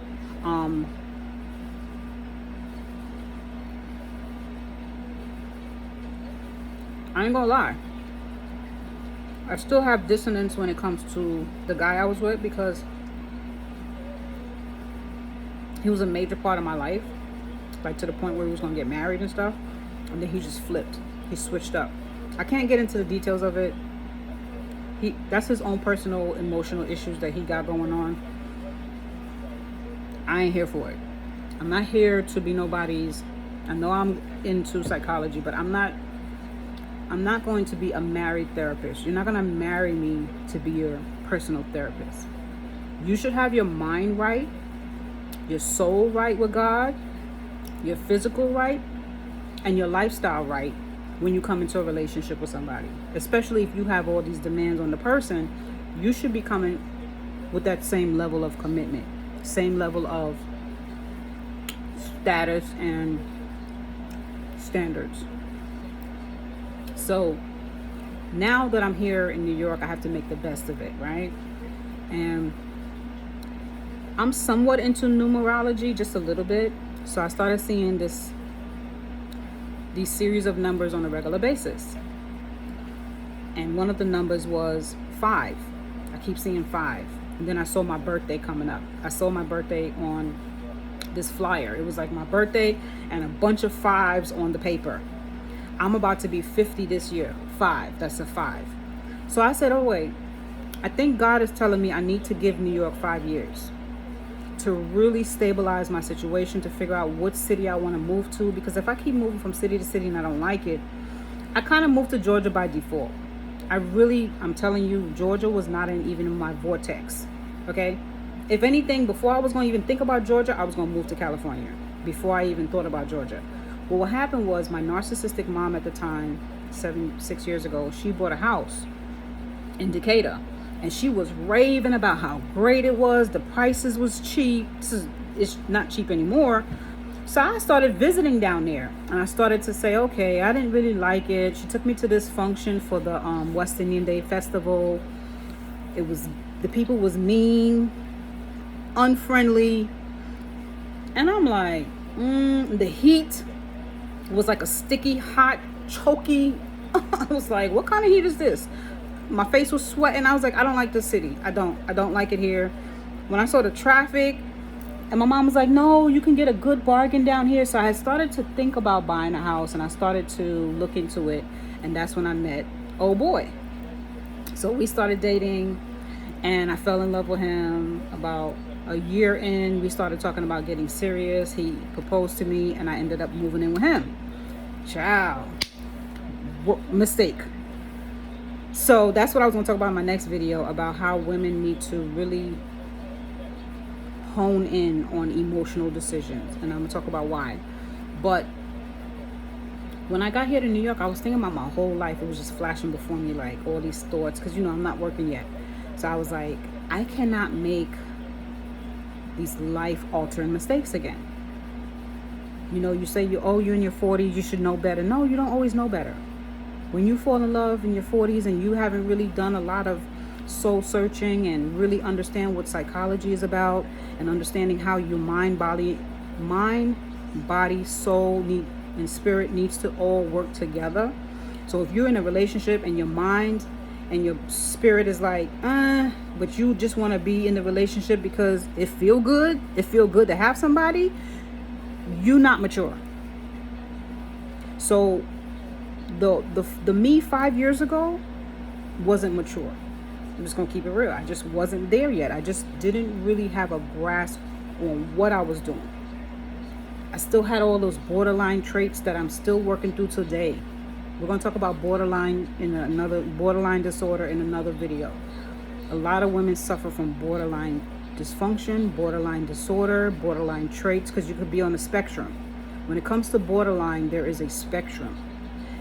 I ain't gonna lie. I still have dissonance when it comes to the guy I was with, because he was a major part of my life, like to the point where he was gonna get married and stuff. And then he just flipped. He switched up. I can't get into the details of it. That's his own personal emotional issues that he got going on. I ain't here for it. I'm not here to be nobody's. I know I'm into psychology, but I'm not going to be a married therapist. You're not going to marry me to be your personal therapist. You should have your mind right, your soul right with God, your physical right, and your lifestyle right when you come into a relationship with somebody. Especially if you have all these demands on the person, you should be coming with that same level of commitment, same level of status and standards. So now that I'm here in New York, I have to make the best of it, right? And I'm somewhat into numerology, just a little bit. So I started seeing these series of numbers on a regular basis. And one of the numbers was 5. I keep seeing 5. And then I saw my birthday coming up. I saw my birthday on this flyer. It was like my birthday and a bunch of 5s on the paper. I'm about to be 50 this year. 5. That's a 5. So I said, oh, wait. I think God is telling me I need to give New York 5 years to really stabilize my situation, to figure out what city I want to move to. Because if I keep moving from city to city and I don't like it, I kind of moved to Georgia by default. I'm telling you, Georgia was not even in my vortex. Okay? If anything, before I was going to even think about Georgia, I was going to move to California before I even thought about Georgia. Well, what happened was my narcissistic mom at the time, 6 years ago, she bought a house in Decatur. And she was raving about how great it was. The prices was cheap. It's not cheap anymore. So I started visiting down there. And I started to say, okay, I didn't really like it. She took me to this function for the West Indian Day Festival. The people was mean, unfriendly. And I'm like, the heat was like a sticky, hot, choky. I was like, what kind of heat is this? My face was sweating. I was like, I don't like this city. I don't like it here. When I saw the traffic, and my mom was like, no, you can get a good bargain down here. So I had started to think about buying a house, and I started to look into it. And that's when I met old boy. So we started dating, and I fell in love with him. About a year in, we started talking about getting serious. He proposed to me, and I ended up moving in with him. Ciao. Mistake. So that's what I was going to talk about in my next video, about how women need to really hone in on emotional decisions. And I'm going to talk about why. But when I got here to New York, I was thinking about my whole life. It was just flashing before me, like all these thoughts, because, I'm not working yet. So I was like, I cannot make these life-altering mistakes again. You say you're in your 40s, you should know better. No, you don't always know better. When you fall in love in your 40s and you haven't really done a lot of soul searching and really understand what psychology is about, and understanding how your mind, body, soul, and spirit needs to all work together, So if you're in a relationship and your mind and your spirit is like, but you just want to be in the relationship because it feel good to have somebody, you're not mature. So the me 5 years ago wasn't mature. I'm just gonna keep it real. I just wasn't there yet. I just didn't really have a grasp on what I was doing. I still had all those borderline traits that I'm still working through today. We're gonna talk about borderline disorder in another video. A lot of women suffer from borderline dysfunction, borderline disorder, borderline traits, because you could be on the spectrum. When it comes to borderline, there is a spectrum.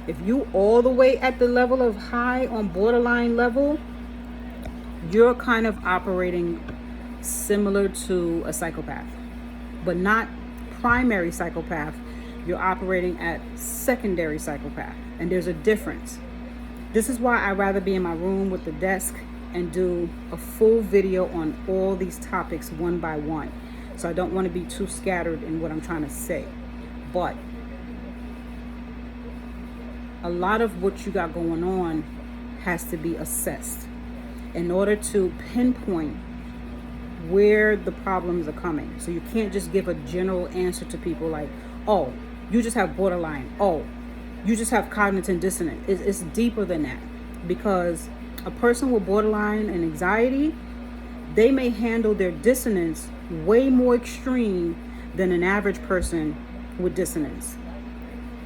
If you all the way at the level of high on borderline level, you're kind of operating similar to a psychopath, but not primary psychopath. You're operating at secondary psychopath, and there's a difference. This is why I'd rather be in my room with the desk and do a full video on all these topics one by one. So I don't want to be too scattered in what I'm trying to say. But a lot of what you got going on has to be assessed in order to pinpoint where the problems are coming. So you can't just give a general answer to people like, oh, you just have borderline. Oh, you just have cognitive dissonance. It's deeper than that, because a person with borderline and anxiety, they may handle their dissonance way more extreme than an average person with dissonance.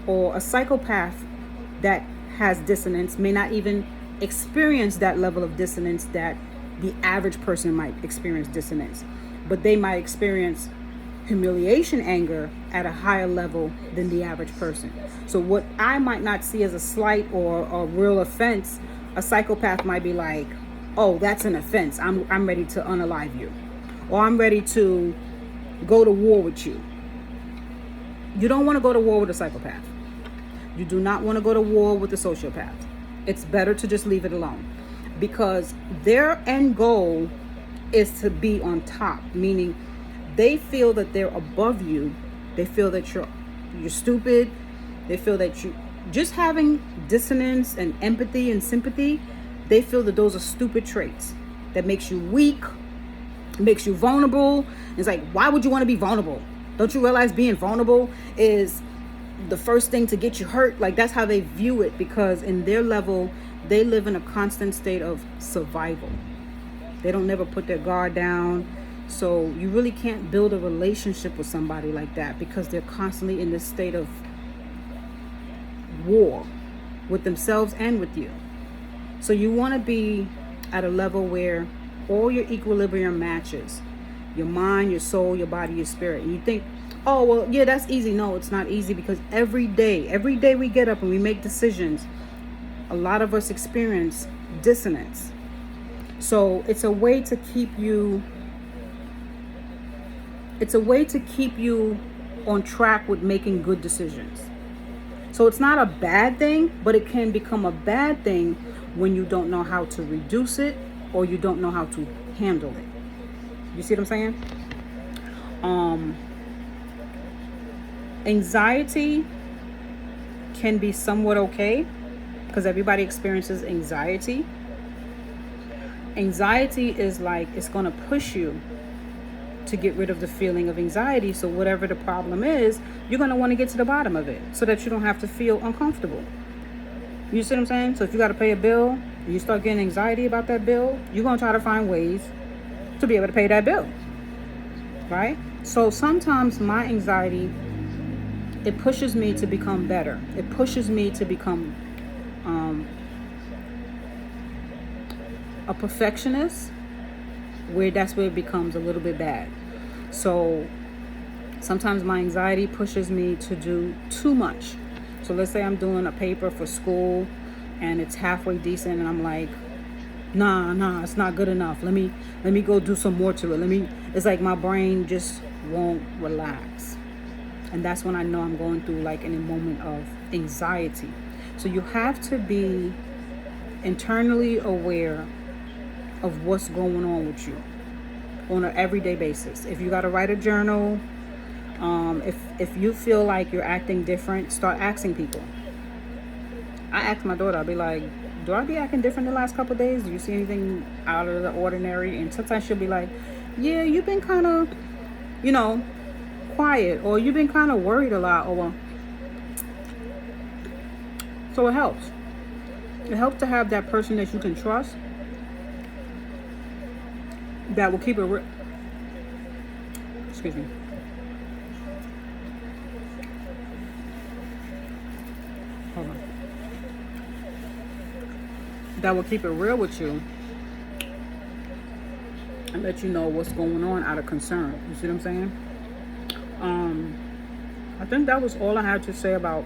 Or a psychopath that has dissonance may not even experience that level of dissonance that the average person might experience dissonance, but they might experience humiliation, anger at a higher level than the average person. So what I might not see as a slight or a real offense, a psychopath might be like, oh, that's an offense. I'm ready to unalive you, or I'm ready to go to war with you. You don't want to go to war with a psychopath. You do not want to go to war with a sociopath. It's better to just leave it alone, because their end goal is to be on top, meaning they feel that they're above you. They feel that you're stupid. They feel that you just having dissonance and empathy and sympathy, they feel that those are stupid traits that makes you weak, makes you vulnerable. It's like, why would you want to be vulnerable? Don't you realize being vulnerable is the first thing to get you hurt? Like, that's how they view it, because in their level, they live in a constant state of survival. They don't never put their guard down. So you really can't build a relationship with somebody like that, because they're constantly in this state of war with themselves and with you. So you want to be at a level where all your equilibrium matches, your mind, your soul, your body, your spirit. And you think, oh, well, yeah, that's easy. No, it's not easy, because every day we get up and we make decisions, a lot of us experience dissonance. So it's a way to keep you on track with making good decisions. So it's not a bad thing, but it can become a bad thing when you don't know how to reduce it, or you don't know how to handle it. You see what I'm saying? Anxiety can be somewhat okay, because everybody experiences anxiety. Anxiety is like, it's going to push you to get rid of the feeling of anxiety. So whatever the problem is, you're going to want to get to the bottom of it so that you don't have to feel uncomfortable. You see what I'm saying? So if you got to pay a bill and you start getting anxiety about that bill, you're going to try to find ways to be able to pay that bill, right? So sometimes my anxiety, it pushes me to become better. It pushes me to become a perfectionist, where that's where it becomes a little bit bad. So sometimes my anxiety pushes me to do too much. So let's say I'm doing a paper for school and it's halfway decent, and I'm like, nah, it's not good enough. Let me go do some more to it. It's like my brain just won't relax. And that's when I know I'm going through like in a moment of anxiety. So you have to be internally aware of what's going on with you on an everyday basis. If you got to write a journal, if you feel like you're acting different, start asking people. I asked my daughter, I'll be like, do I be acting different the last couple of days? Do you see anything out of the ordinary? And sometimes she'll be like, yeah, you've been kind of, you know, quiet, or you've been kind of worried a lot, or so it helps. It helps to have that person that you can trust that will keep it real. Excuse me. Hold on. That will keep it real with you and let you know what's going on out of concern. You see what I'm saying? I think that was all I had to say about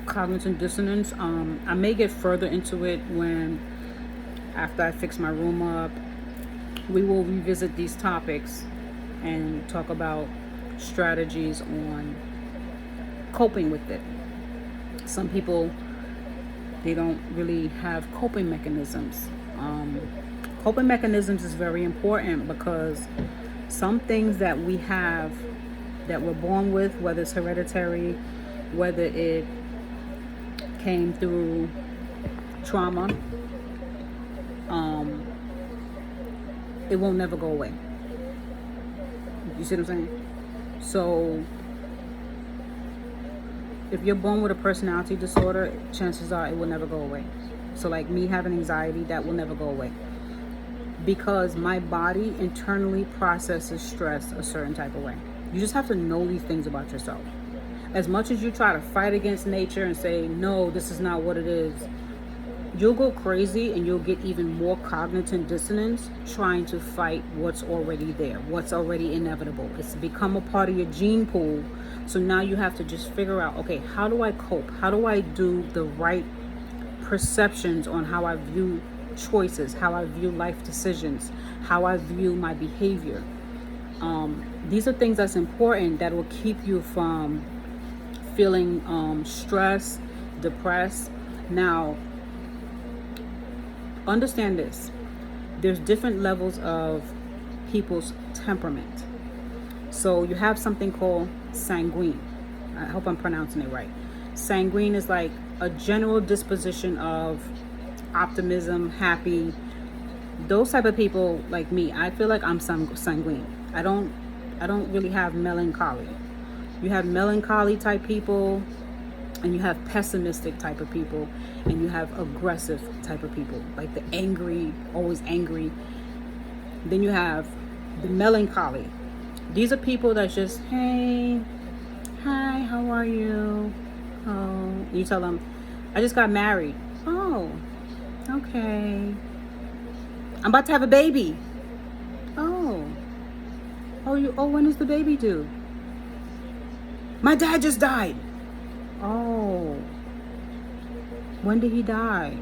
cognitive dissonance. I may get further into it when, after I fix my room up, we will revisit these topics and talk about strategies on coping with it. Some people, they don't really have coping mechanisms. Coping mechanisms is very important because some things that we have that we're born with, whether it's hereditary, whether it came through trauma, it will never go away. You see what I'm saying? So if you're born with a personality disorder, chances are it will never go away. So like me having anxiety, that will never go away, because my body internally processes stress a certain type of way. You just have to know these things about yourself. As much as you try to fight against nature and say, no, this is not what it is, you'll go crazy and you'll get even more cognitive dissonance trying to fight what's already there, what's already inevitable. It's become a part of your gene pool. So now you have to just figure out, okay, how do I cope? How do I do the right perceptions on how I view choices, how I view life decisions, how I view my behavior? These are things that's important that will keep you from feeling stressed, depressed. Now, understand this. There's different levels of people's temperament. So you have something called sanguine. I hope I'm pronouncing it right. Sanguine is like a general disposition of optimism, happy. Those type of people, like me, I feel like I'm sanguine. I don't really have melancholy. You have melancholy type people, and you have pessimistic type of people, and you have aggressive type of people, like the angry, always angry. Then you have the melancholy. These are people that's just, hey, hi, how are you? Oh, you tell them, I just got married. Oh, okay. I'm about to have a baby. Oh, when is the baby due? My dad just died. Oh, when did he die?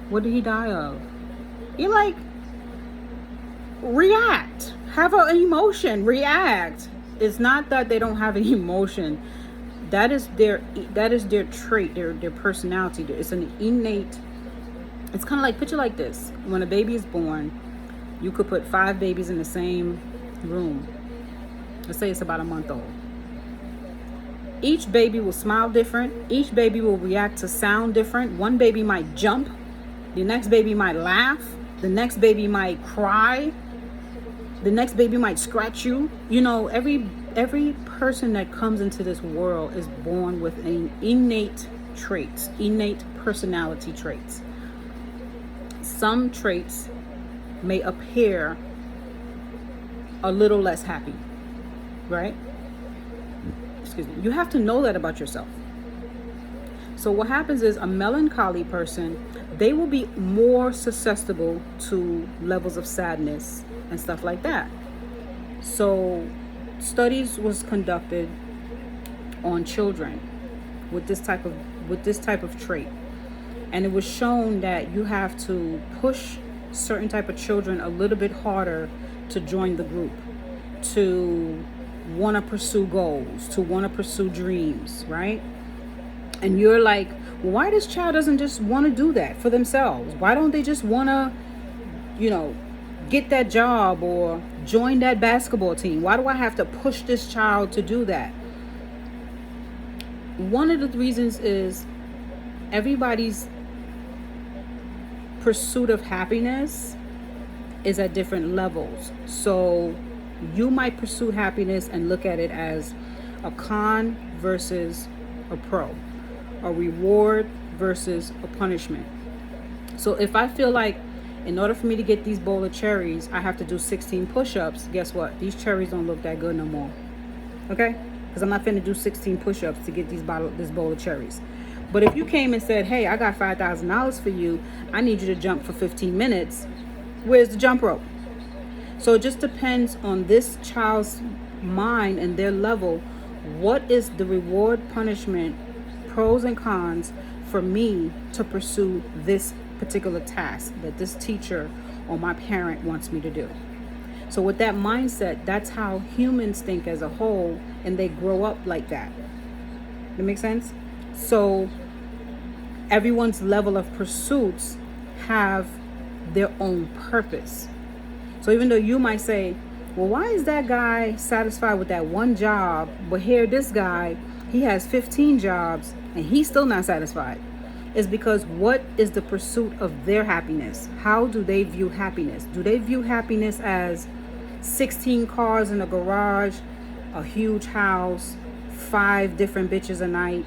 What did he die of? You're like, react. Have an emotion. React. It's not that they don't have an emotion. That is their trait, their personality. It's an innate. It's kind of like, picture like this. When a baby is born, you could put 5 babies in the same room. Let's say it's about a month old. Each baby will smile different. Each baby will react to sound different. One baby might jump. The next baby might laugh. The next baby might cry. The next baby might scratch you. You know, every person that comes into this world is born with innate traits, innate personality traits. Some traits may appear a little less happy, right? Excuse me. You have to know that about yourself. So what happens is, a melancholy person, they will be more susceptible to levels of sadness and stuff like that. So studies was conducted on children with this type of trait, and it was shown that you have to push certain type of children a little bit harder to join the group, to want to pursue goals, to want to pursue dreams, right? And you're like, well, why this child doesn't just want to do that for themselves? Why don't they just want to, get that job or join that basketball team? Why do I have to push this child to do that? One of the reasons is everybody's pursuit of happiness is at different levels. So you might pursue happiness and look at it as a con versus a pro, a reward versus a punishment. So if I feel like in order for me to get these bowl of cherries, I have to do 16 push-ups, guess what? These cherries don't look that good no more. Okay? Because I'm not finna do 16 push-ups to get this bowl of cherries. But if you came and said, hey, I got $5,000 for you, I need you to jump for 15 minutes, where's the jump rope? So it just depends on this child's mind and their level. What is the reward, punishment, pros and cons for me to pursue this particular task that this teacher or my parent wants me to do? So with that mindset, that's how humans think as a whole, and they grow up like that. That makes sense? So everyone's level of pursuits have their own purpose. So even though you might say, well, why is that guy satisfied with that one job, but here this guy, he has 15 jobs and he's still not satisfied? Is because what is the pursuit of their happiness? How do they view happiness? Do they view happiness as 16 cars in a garage, a huge house, 5 different bitches a night,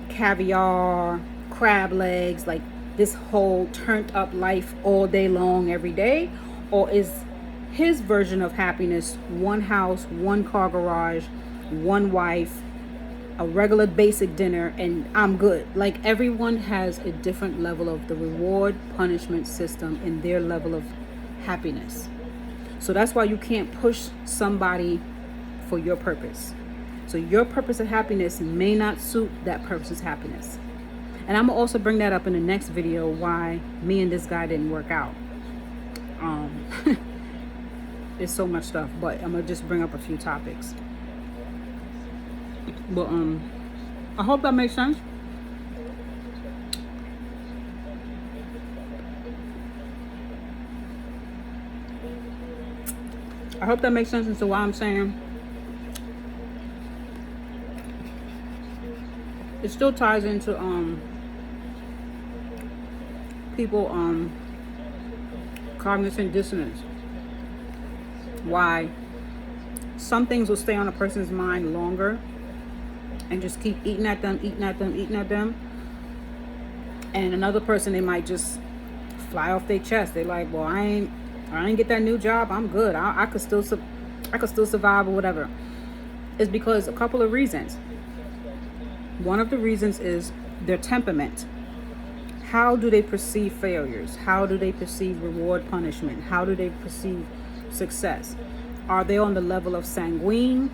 caviar, crab legs, like this whole turned up life all day long every day? Or is his version of happiness one house, one car garage, one wife, a regular basic dinner, and I'm good? Like, everyone has a different level of the reward punishment system in their level of happiness. So that's why you can't push somebody for your purpose. So your purpose of happiness may not suit that person's happiness. And I'm gonna also bring that up in the next video, why me and this guy didn't work out. There's so much stuff, but I'm gonna just bring up a few topics. But I hope that makes sense. I hope that makes sense into why I'm saying it still ties into people cognitive dissonance. Why some things will stay on a person's mind longer and just keep eating at them, and another person, they might just fly off their chest. They're like, well, I ain't get that new job, I'm good, I could still survive or whatever. It's because a couple of reasons. One of the reasons is their temperament. How do they perceive failures? How do they perceive reward, punishment? How do they perceive success? Are they on the level of sanguine,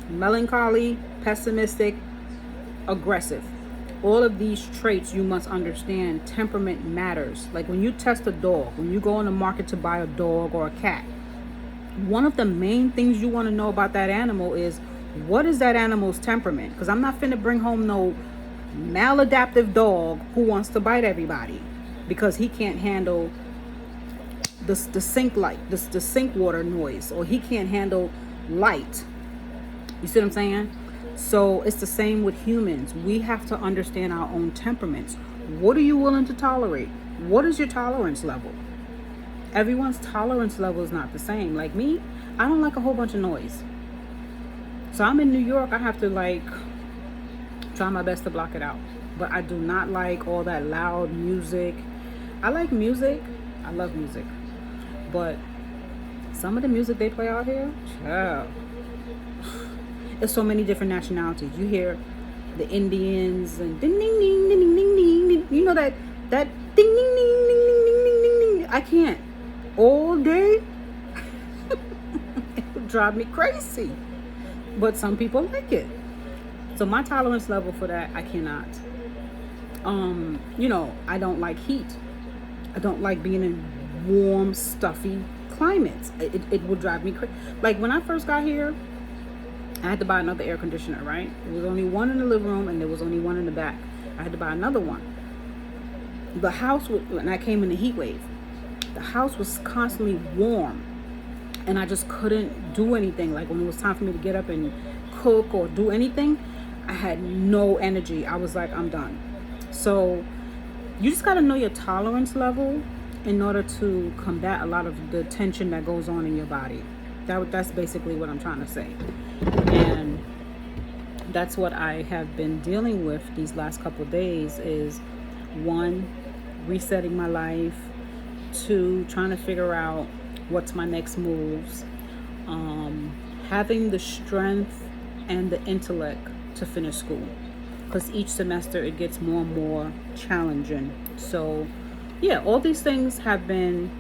melancholy, pessimistic, aggressive? All of these traits, you must understand, temperament matters. Like when you test a dog, when you go on the market to buy a dog or a cat, one of the main things you want to know about that animal is, what is that animal's temperament? Because I'm not finna bring home no maladaptive dog who wants to bite everybody because he can't handle the sink light, the sink water noise, or he can't handle light. You see what I'm saying? So it's the same with humans. We have to understand our own temperaments. What are you willing to tolerate? What is your tolerance level? Everyone's tolerance level is not the same. Like me, I don't like a whole bunch of noise. So I'm in New York, I have to like try my best to block it out. But I do not like all that loud music. I like music. I love music. But some of the music they play out here, child. There's so many different nationalities. You hear the Indians and ding ding ding ding ding ding ding. You know that ding ding ding ding ding ding ding ding. I can't all day. It would drive me crazy. But some people like it. So my tolerance level for that, I cannot. I don't like heat. I don't like being in warm, stuffy climates. It would drive me crazy. Like when I first got here, I had to buy another air conditioner, right? There was only one in the living room and there was only one in the back. I had to buy another one. The house, when I came in the heat wave, the house was constantly warm. And I just couldn't do anything. Like when it was time for me to get up and cook or do anything, I had no energy. I was like, I'm done. So you just got to know your tolerance level in order to combat a lot of the tension that goes on in your body. That's basically what I'm trying to say. And that's what I have been dealing with these last couple of days is, one, resetting my life, two, trying to figure out what's my next moves, having the strength and the intellect to finish school, because each semester it gets more and more challenging. So yeah, all these things have been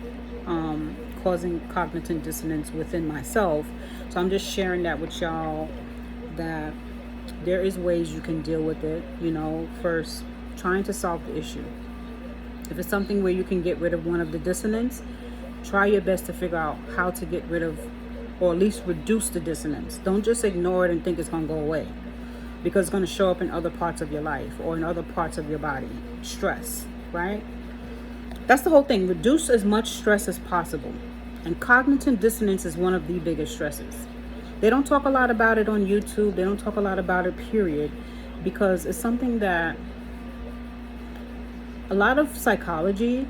causing cognitive dissonance within myself. So I'm just sharing that with y'all, that there is ways you can deal with it. First, trying to solve the issue. If it's something where you can get rid of one of the dissonance, try your best to figure out how to get rid of, or at least reduce the dissonance. Don't just ignore it and think it's going to go away, because it's going to show up in other parts of your life or in other parts of your body. Stress, right? That's the whole thing. Reduce as much stress as possible. And cognitive dissonance is one of the biggest stresses. They don't talk a lot about it on YouTube. They don't talk a lot about it, period, because it's something that a lot of psychology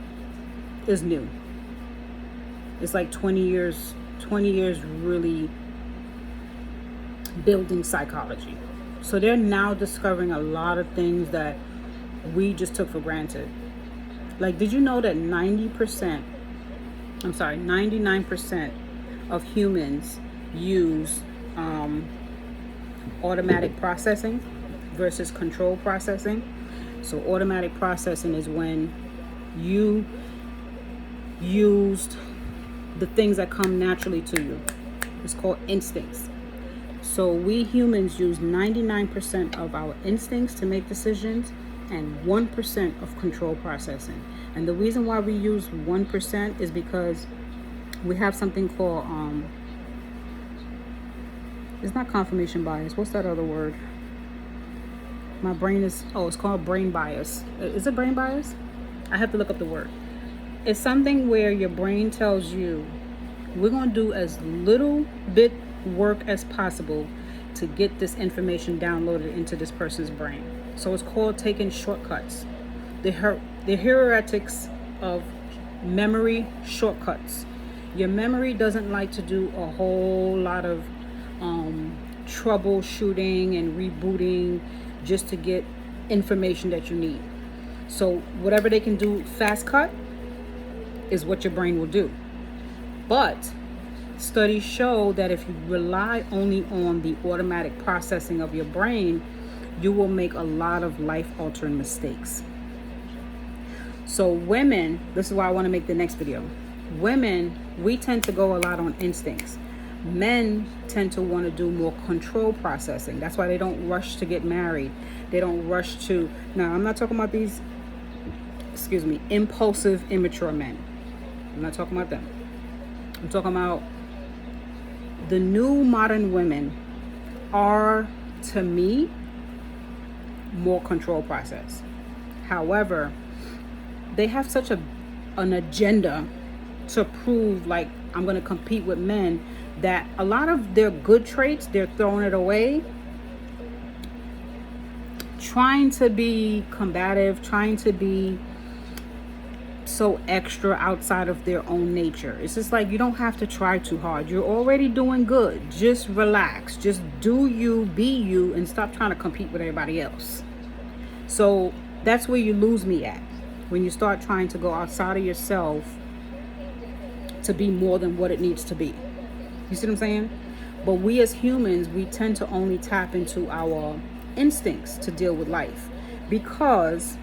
is new. It's like 20 years really building psychology. So they're now discovering a lot of things that we just took for granted. Like, did you know that 99% of humans use automatic processing versus control processing? So automatic processing is when you used the things that come naturally to you. It's called instincts. So we humans use 99% of our instincts to make decisions and 1% of control processing. And the reason why we use 1% is because we have something called it's not confirmation bias. What's that other word? My brain is, it's called brain bias. Is it brain bias? I have to look up the word. It's something where your brain tells you, we're going to do as little bit work as possible to get this information downloaded into this person's brain. So it's called taking shortcuts. The heuristics of memory shortcuts. Your memory doesn't like to do a whole lot of troubleshooting and rebooting just to get information that you need. So whatever they can do fast cut is what your brain will do. But studies show that if you rely only on the automatic processing of your brain, you will make a lot of life-altering mistakes. So women, this is why I want to make the next video. Women, we tend to go a lot on instincts. Men tend to want to do more control processing. That's why they don't rush to get married. They don't rush to, now I'm not talking about these, impulsive, immature men. I'm not talking about them. I'm talking about the new modern women are, to me, more control process. However, they have such an agenda to prove, like, I'm going to compete with men, that a lot of their good traits, they're throwing it away, trying to be combative, trying to be so extra outside of their own nature. It's just like, you don't have to try too hard. You're already doing good. Just relax. Just do you, be you, and stop trying to compete with everybody else. So that's where you lose me at, when you start trying to go outside of yourself to be more than what it needs to be. You see what I'm saying? But we as humans, we tend to only tap into our instincts to deal with life, because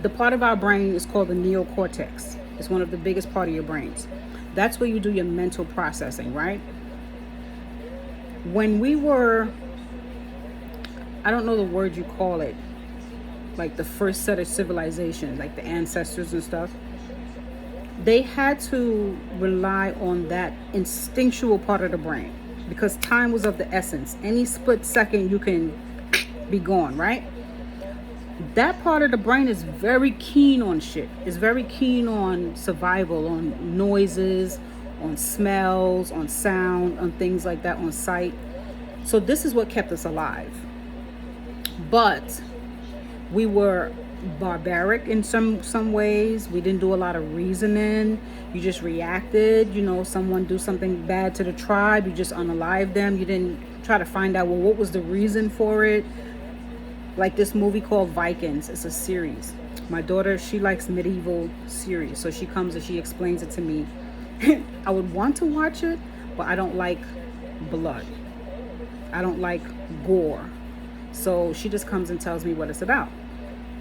the part of our brain is called the neocortex. It's one of the biggest part of your brains. That's where you do your mental processing, right? When we were, I don't know the word you call it, like the first set of civilizations, like the ancestors and stuff, they had to rely on that instinctual part of the brain, because time was of the essence. Any split second you can be gone, right? That part of the brain is very keen on shit. It's very keen on survival, on noises, on smells, on sound, on things like that, on sight. So this is what kept us alive. But we were barbaric in some ways. We didn't do a lot of reasoning. You just reacted. Someone do something bad to the tribe, you just unalive them. You didn't try to find out, well, what was the reason for it. Like this movie called Vikings. It's a series. My daughter, she likes medieval series, so she comes and she explains it to me. I would want to watch it, but I don't like blood. I don't like gore. So she just comes and tells me what it's about.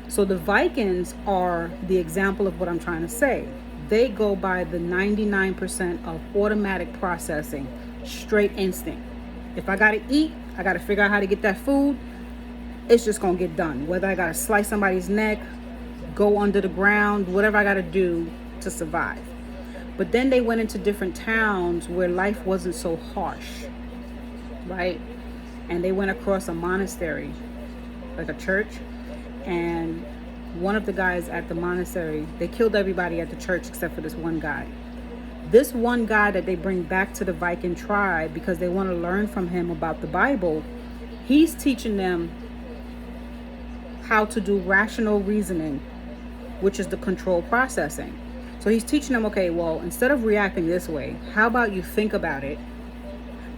So the Vikings are the example of what I'm trying to say. They go by the 99% of automatic processing, straight instinct. If I gotta eat, I gotta figure out how to get that food. It's just gonna get done. Whether I gotta slice somebody's neck, go under the ground, whatever I gotta do to survive. But then they went into different towns where life wasn't so harsh, right? And they went across a monastery, like a church. And one of the guys at the monastery, they killed everybody at the church except for this one guy. This one guy that they bring back to the Viking tribe because they want to learn from him about the Bible, he's teaching them how to do rational reasoning, which is the control processing. So he's teaching them, okay, well, instead of reacting this way, how about you think about it,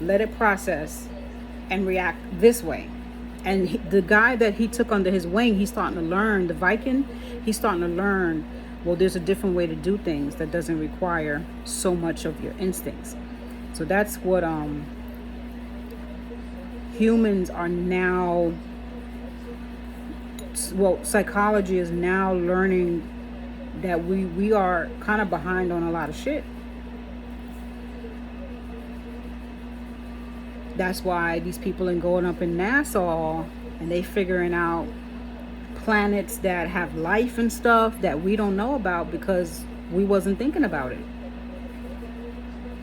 let it process, and react this way. And the guy that he took under his wing, he's starting to learn, the Viking, he's starting to learn, well, there's a different way to do things that doesn't require so much of your instincts. So that's what humans are now, well, psychology is now learning that we are kind of behind on a lot of shit. That's why these people are going up in NASA and they figuring out planets that have life and stuff that we don't know about because we wasn't thinking about it.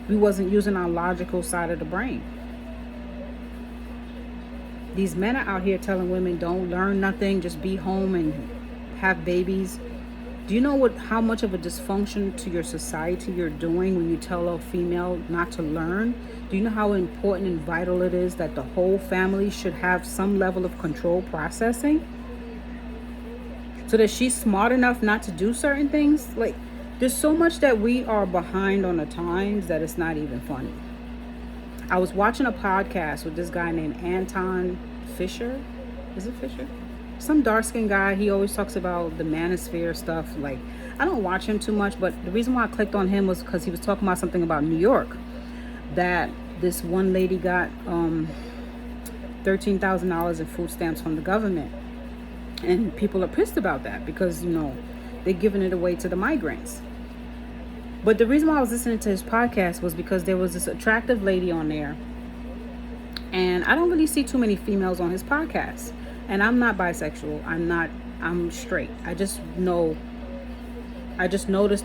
We wasn't using our logical side of the brain. These men are out here telling women don't learn nothing, just be home and have babies. Do you know how much of a dysfunction to your society you're doing when you tell a female not to learn? Do you know how important and vital it is that the whole family should have some level of control processing? So that she's smart enough not to do certain things? Like, there's so much that we are behind on the times that it's not even funny. I was watching a podcast with this guy named Anton Fisher. Is it Fisher? Some dark-skinned guy. He always talks about the manosphere stuff. Like, I don't watch him too much, but the reason why I clicked on him was because he was talking about something about New York, that this one lady got $13,000 in food stamps from the government, and people are pissed about that because they're giving it away to the migrants. But the reason why I was listening to his podcast was because there was this attractive lady on there, and I don't really see too many females on his podcast. And I'm not bisexual. I'm straight. I just noticed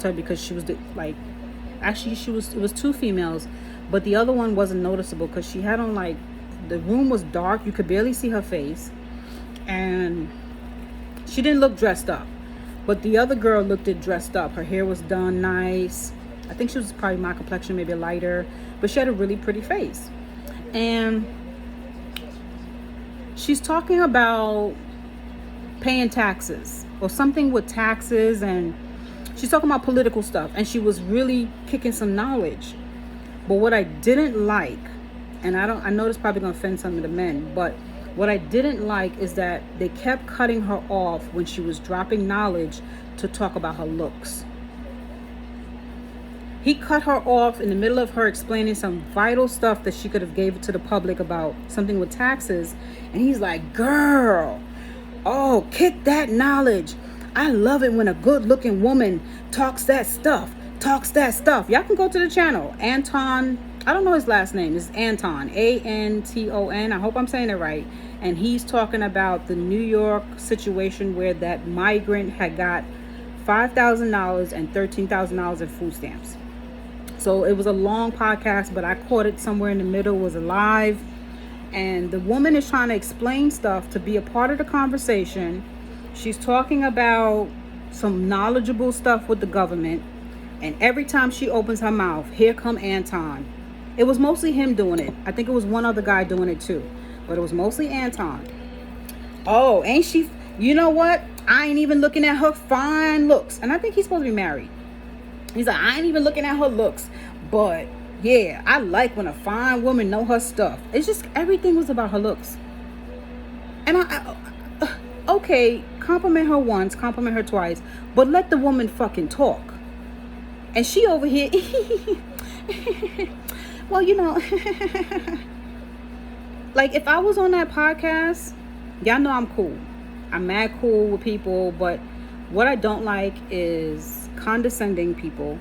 her because she was it was two females, but the other one wasn't noticeable because she had on, like, the room was dark. You could barely see her face. And she didn't look dressed up. But the other girl looked dressed up. Her hair was done nice. I think she was probably my complexion, maybe lighter. But she had a really pretty face. And she's talking about paying taxes or something with taxes, and she's talking about political stuff, and she was really kicking some knowledge. But what I didn't like, and I know this probably gonna offend some of the men, but what I didn't like is that they kept cutting her off when she was dropping knowledge to talk about her looks. He cut her off in the middle of her explaining some vital stuff that she could have gave it to the public about something with taxes. And he's like, girl, oh, kick that knowledge. I love it when a good looking woman talks that stuff. Y'all can go to the channel. Anton, I don't know his last name. It's Anton, Anton. I hope I'm saying it right. And he's talking about the New York situation where that migrant had got $5,000 and $13,000 in food stamps. So it was a long podcast, but I caught it somewhere in the middle, was live. And the woman is trying to explain stuff to be a part of the conversation. She's talking about some knowledgeable stuff with the government. And every time she opens her mouth, here come Anton. It was mostly him doing it. I think it was one other guy doing it too, but it was mostly Anton. Oh, ain't she? You know what? I ain't even looking at her fine looks. And I think he's supposed to be married. He's like, I ain't even looking at her looks. But yeah, I like when a fine woman know her stuff. It's just everything was about her looks. And okay, compliment her once, compliment her twice, but let the woman fucking talk. And she over here, well, you know, like if I was on that podcast, y'all know I'm cool. I'm mad cool with people, but what I don't like is condescending people.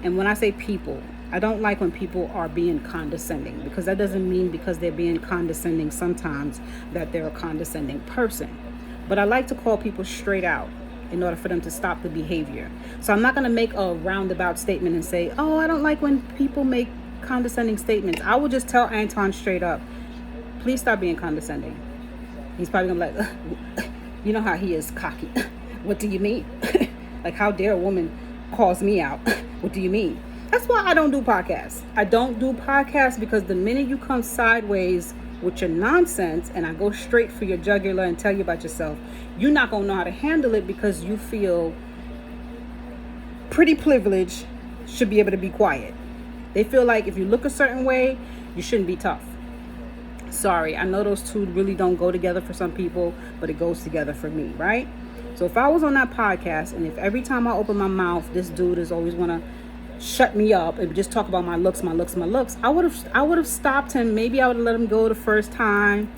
And when I say people, I don't like when people are being condescending, because that doesn't mean because they're being condescending sometimes that they're a condescending person. But I like to call people straight out in order for them to stop the behavior. So I'm not going to make a roundabout statement and say, oh, I don't like when people make condescending statements. I will just tell Anton straight up, please stop being condescending. He's probably going to be like, you know how he is cocky. What do you mean? Like, how dare a woman calls me out? What do you mean? That's why I don't do podcasts. I don't do podcasts because the minute you come sideways with your nonsense and I go straight for your jugular and tell you about yourself, you're not going to know how to handle it because you feel pretty privileged, should be able to be quiet. They feel like if you look a certain way, you shouldn't be tough. Sorry, I know those two really don't go together for some people, but it goes together for me, right? So if I was on that podcast and if every time I open my mouth, this dude is always want to shut me up and just talk about my looks, I would have stopped him. Maybe I would have let him go the first time.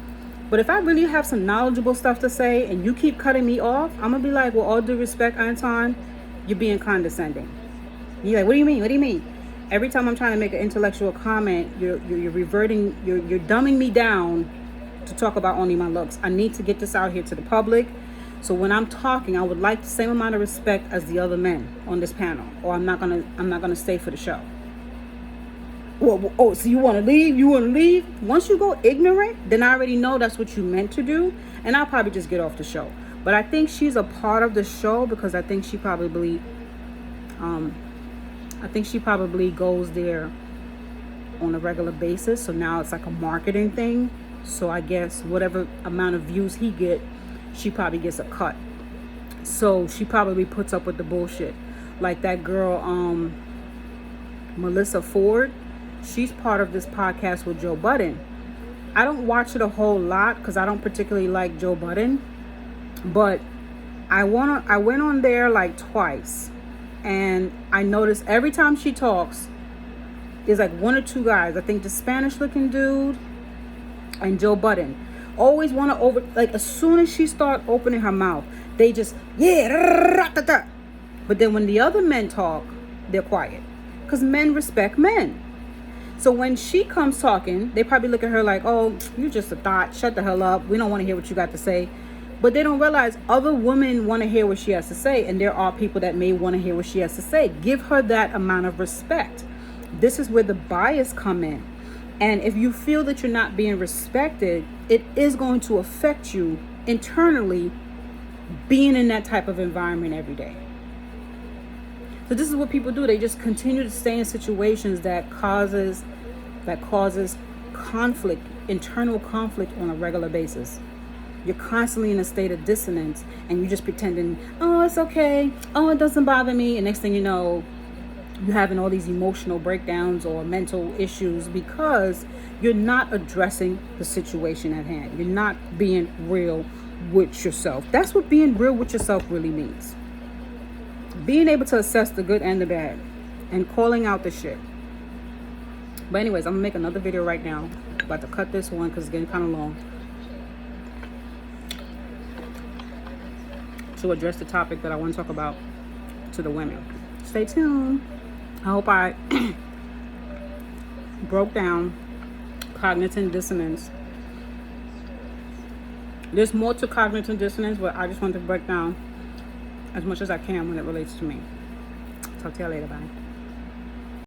But if I really have some knowledgeable stuff to say and you keep cutting me off, I'm gonna be like, well, all due respect, Anton, you're being condescending. You're like, what do you mean? What do you mean? Every time I'm trying to make an intellectual comment, you're reverting, you're dumbing me down to talk about only my looks. I need to get this out here to the public. So when I'm talking, I would like the same amount of respect as the other men on this panel, or I'm not gonna stay for the show. Well, oh, so you want to leave? You want to leave? Once you go ignorant, then I already know that's what you meant to do, and I'll probably just get off the show. But I think she's a part of the show because I think she probably goes there on a regular basis. So now it's like a marketing thing. So I guess whatever amount of views he get, she probably gets a cut. So she probably puts up with the bullshit. Like that girl, Melissa Ford, she's part of this podcast with Joe Budden. I don't watch it a whole lot because I don't particularly like Joe Budden. But I went on there like twice. And I noticed every time she talks, there's like one or two guys. I think the Spanish looking dude and Joe Budden always want to like as soon as she start opening her mouth, they just, yeah. But then when the other men talk, they're quiet. Because men respect men. So when she comes talking, they probably look at her like, oh, you're just a thought. Shut the hell up. We don't want to hear what you got to say. But they don't realize other women want to hear what she has to say. And there are people that may want to hear what she has to say. Give her that amount of respect. This is where the bias come in. And if you feel that you're not being respected, it is going to affect you internally being in that type of environment every day. So this is what people do. They just continue to stay in situations that causes conflict, internal conflict on a regular basis. You're constantly in a state of dissonance and you're just pretending, oh, it's okay. Oh, it doesn't bother me. And next thing you know, you're having all these emotional breakdowns or mental issues because you're not addressing the situation at hand. You're not being real with yourself. That's what being real with yourself really means. Being able to assess the good and the bad and calling out the shit. But anyways, I'm gonna make another video right now. About to cut this one because it's getting kind of long, to address the topic that I want to talk about to the women. Stay tuned. I hope I broke down cognitive dissonance. There's more to cognitive dissonance, but I just want to break down as much as I can when it relates to me. Talk to you later. Bye.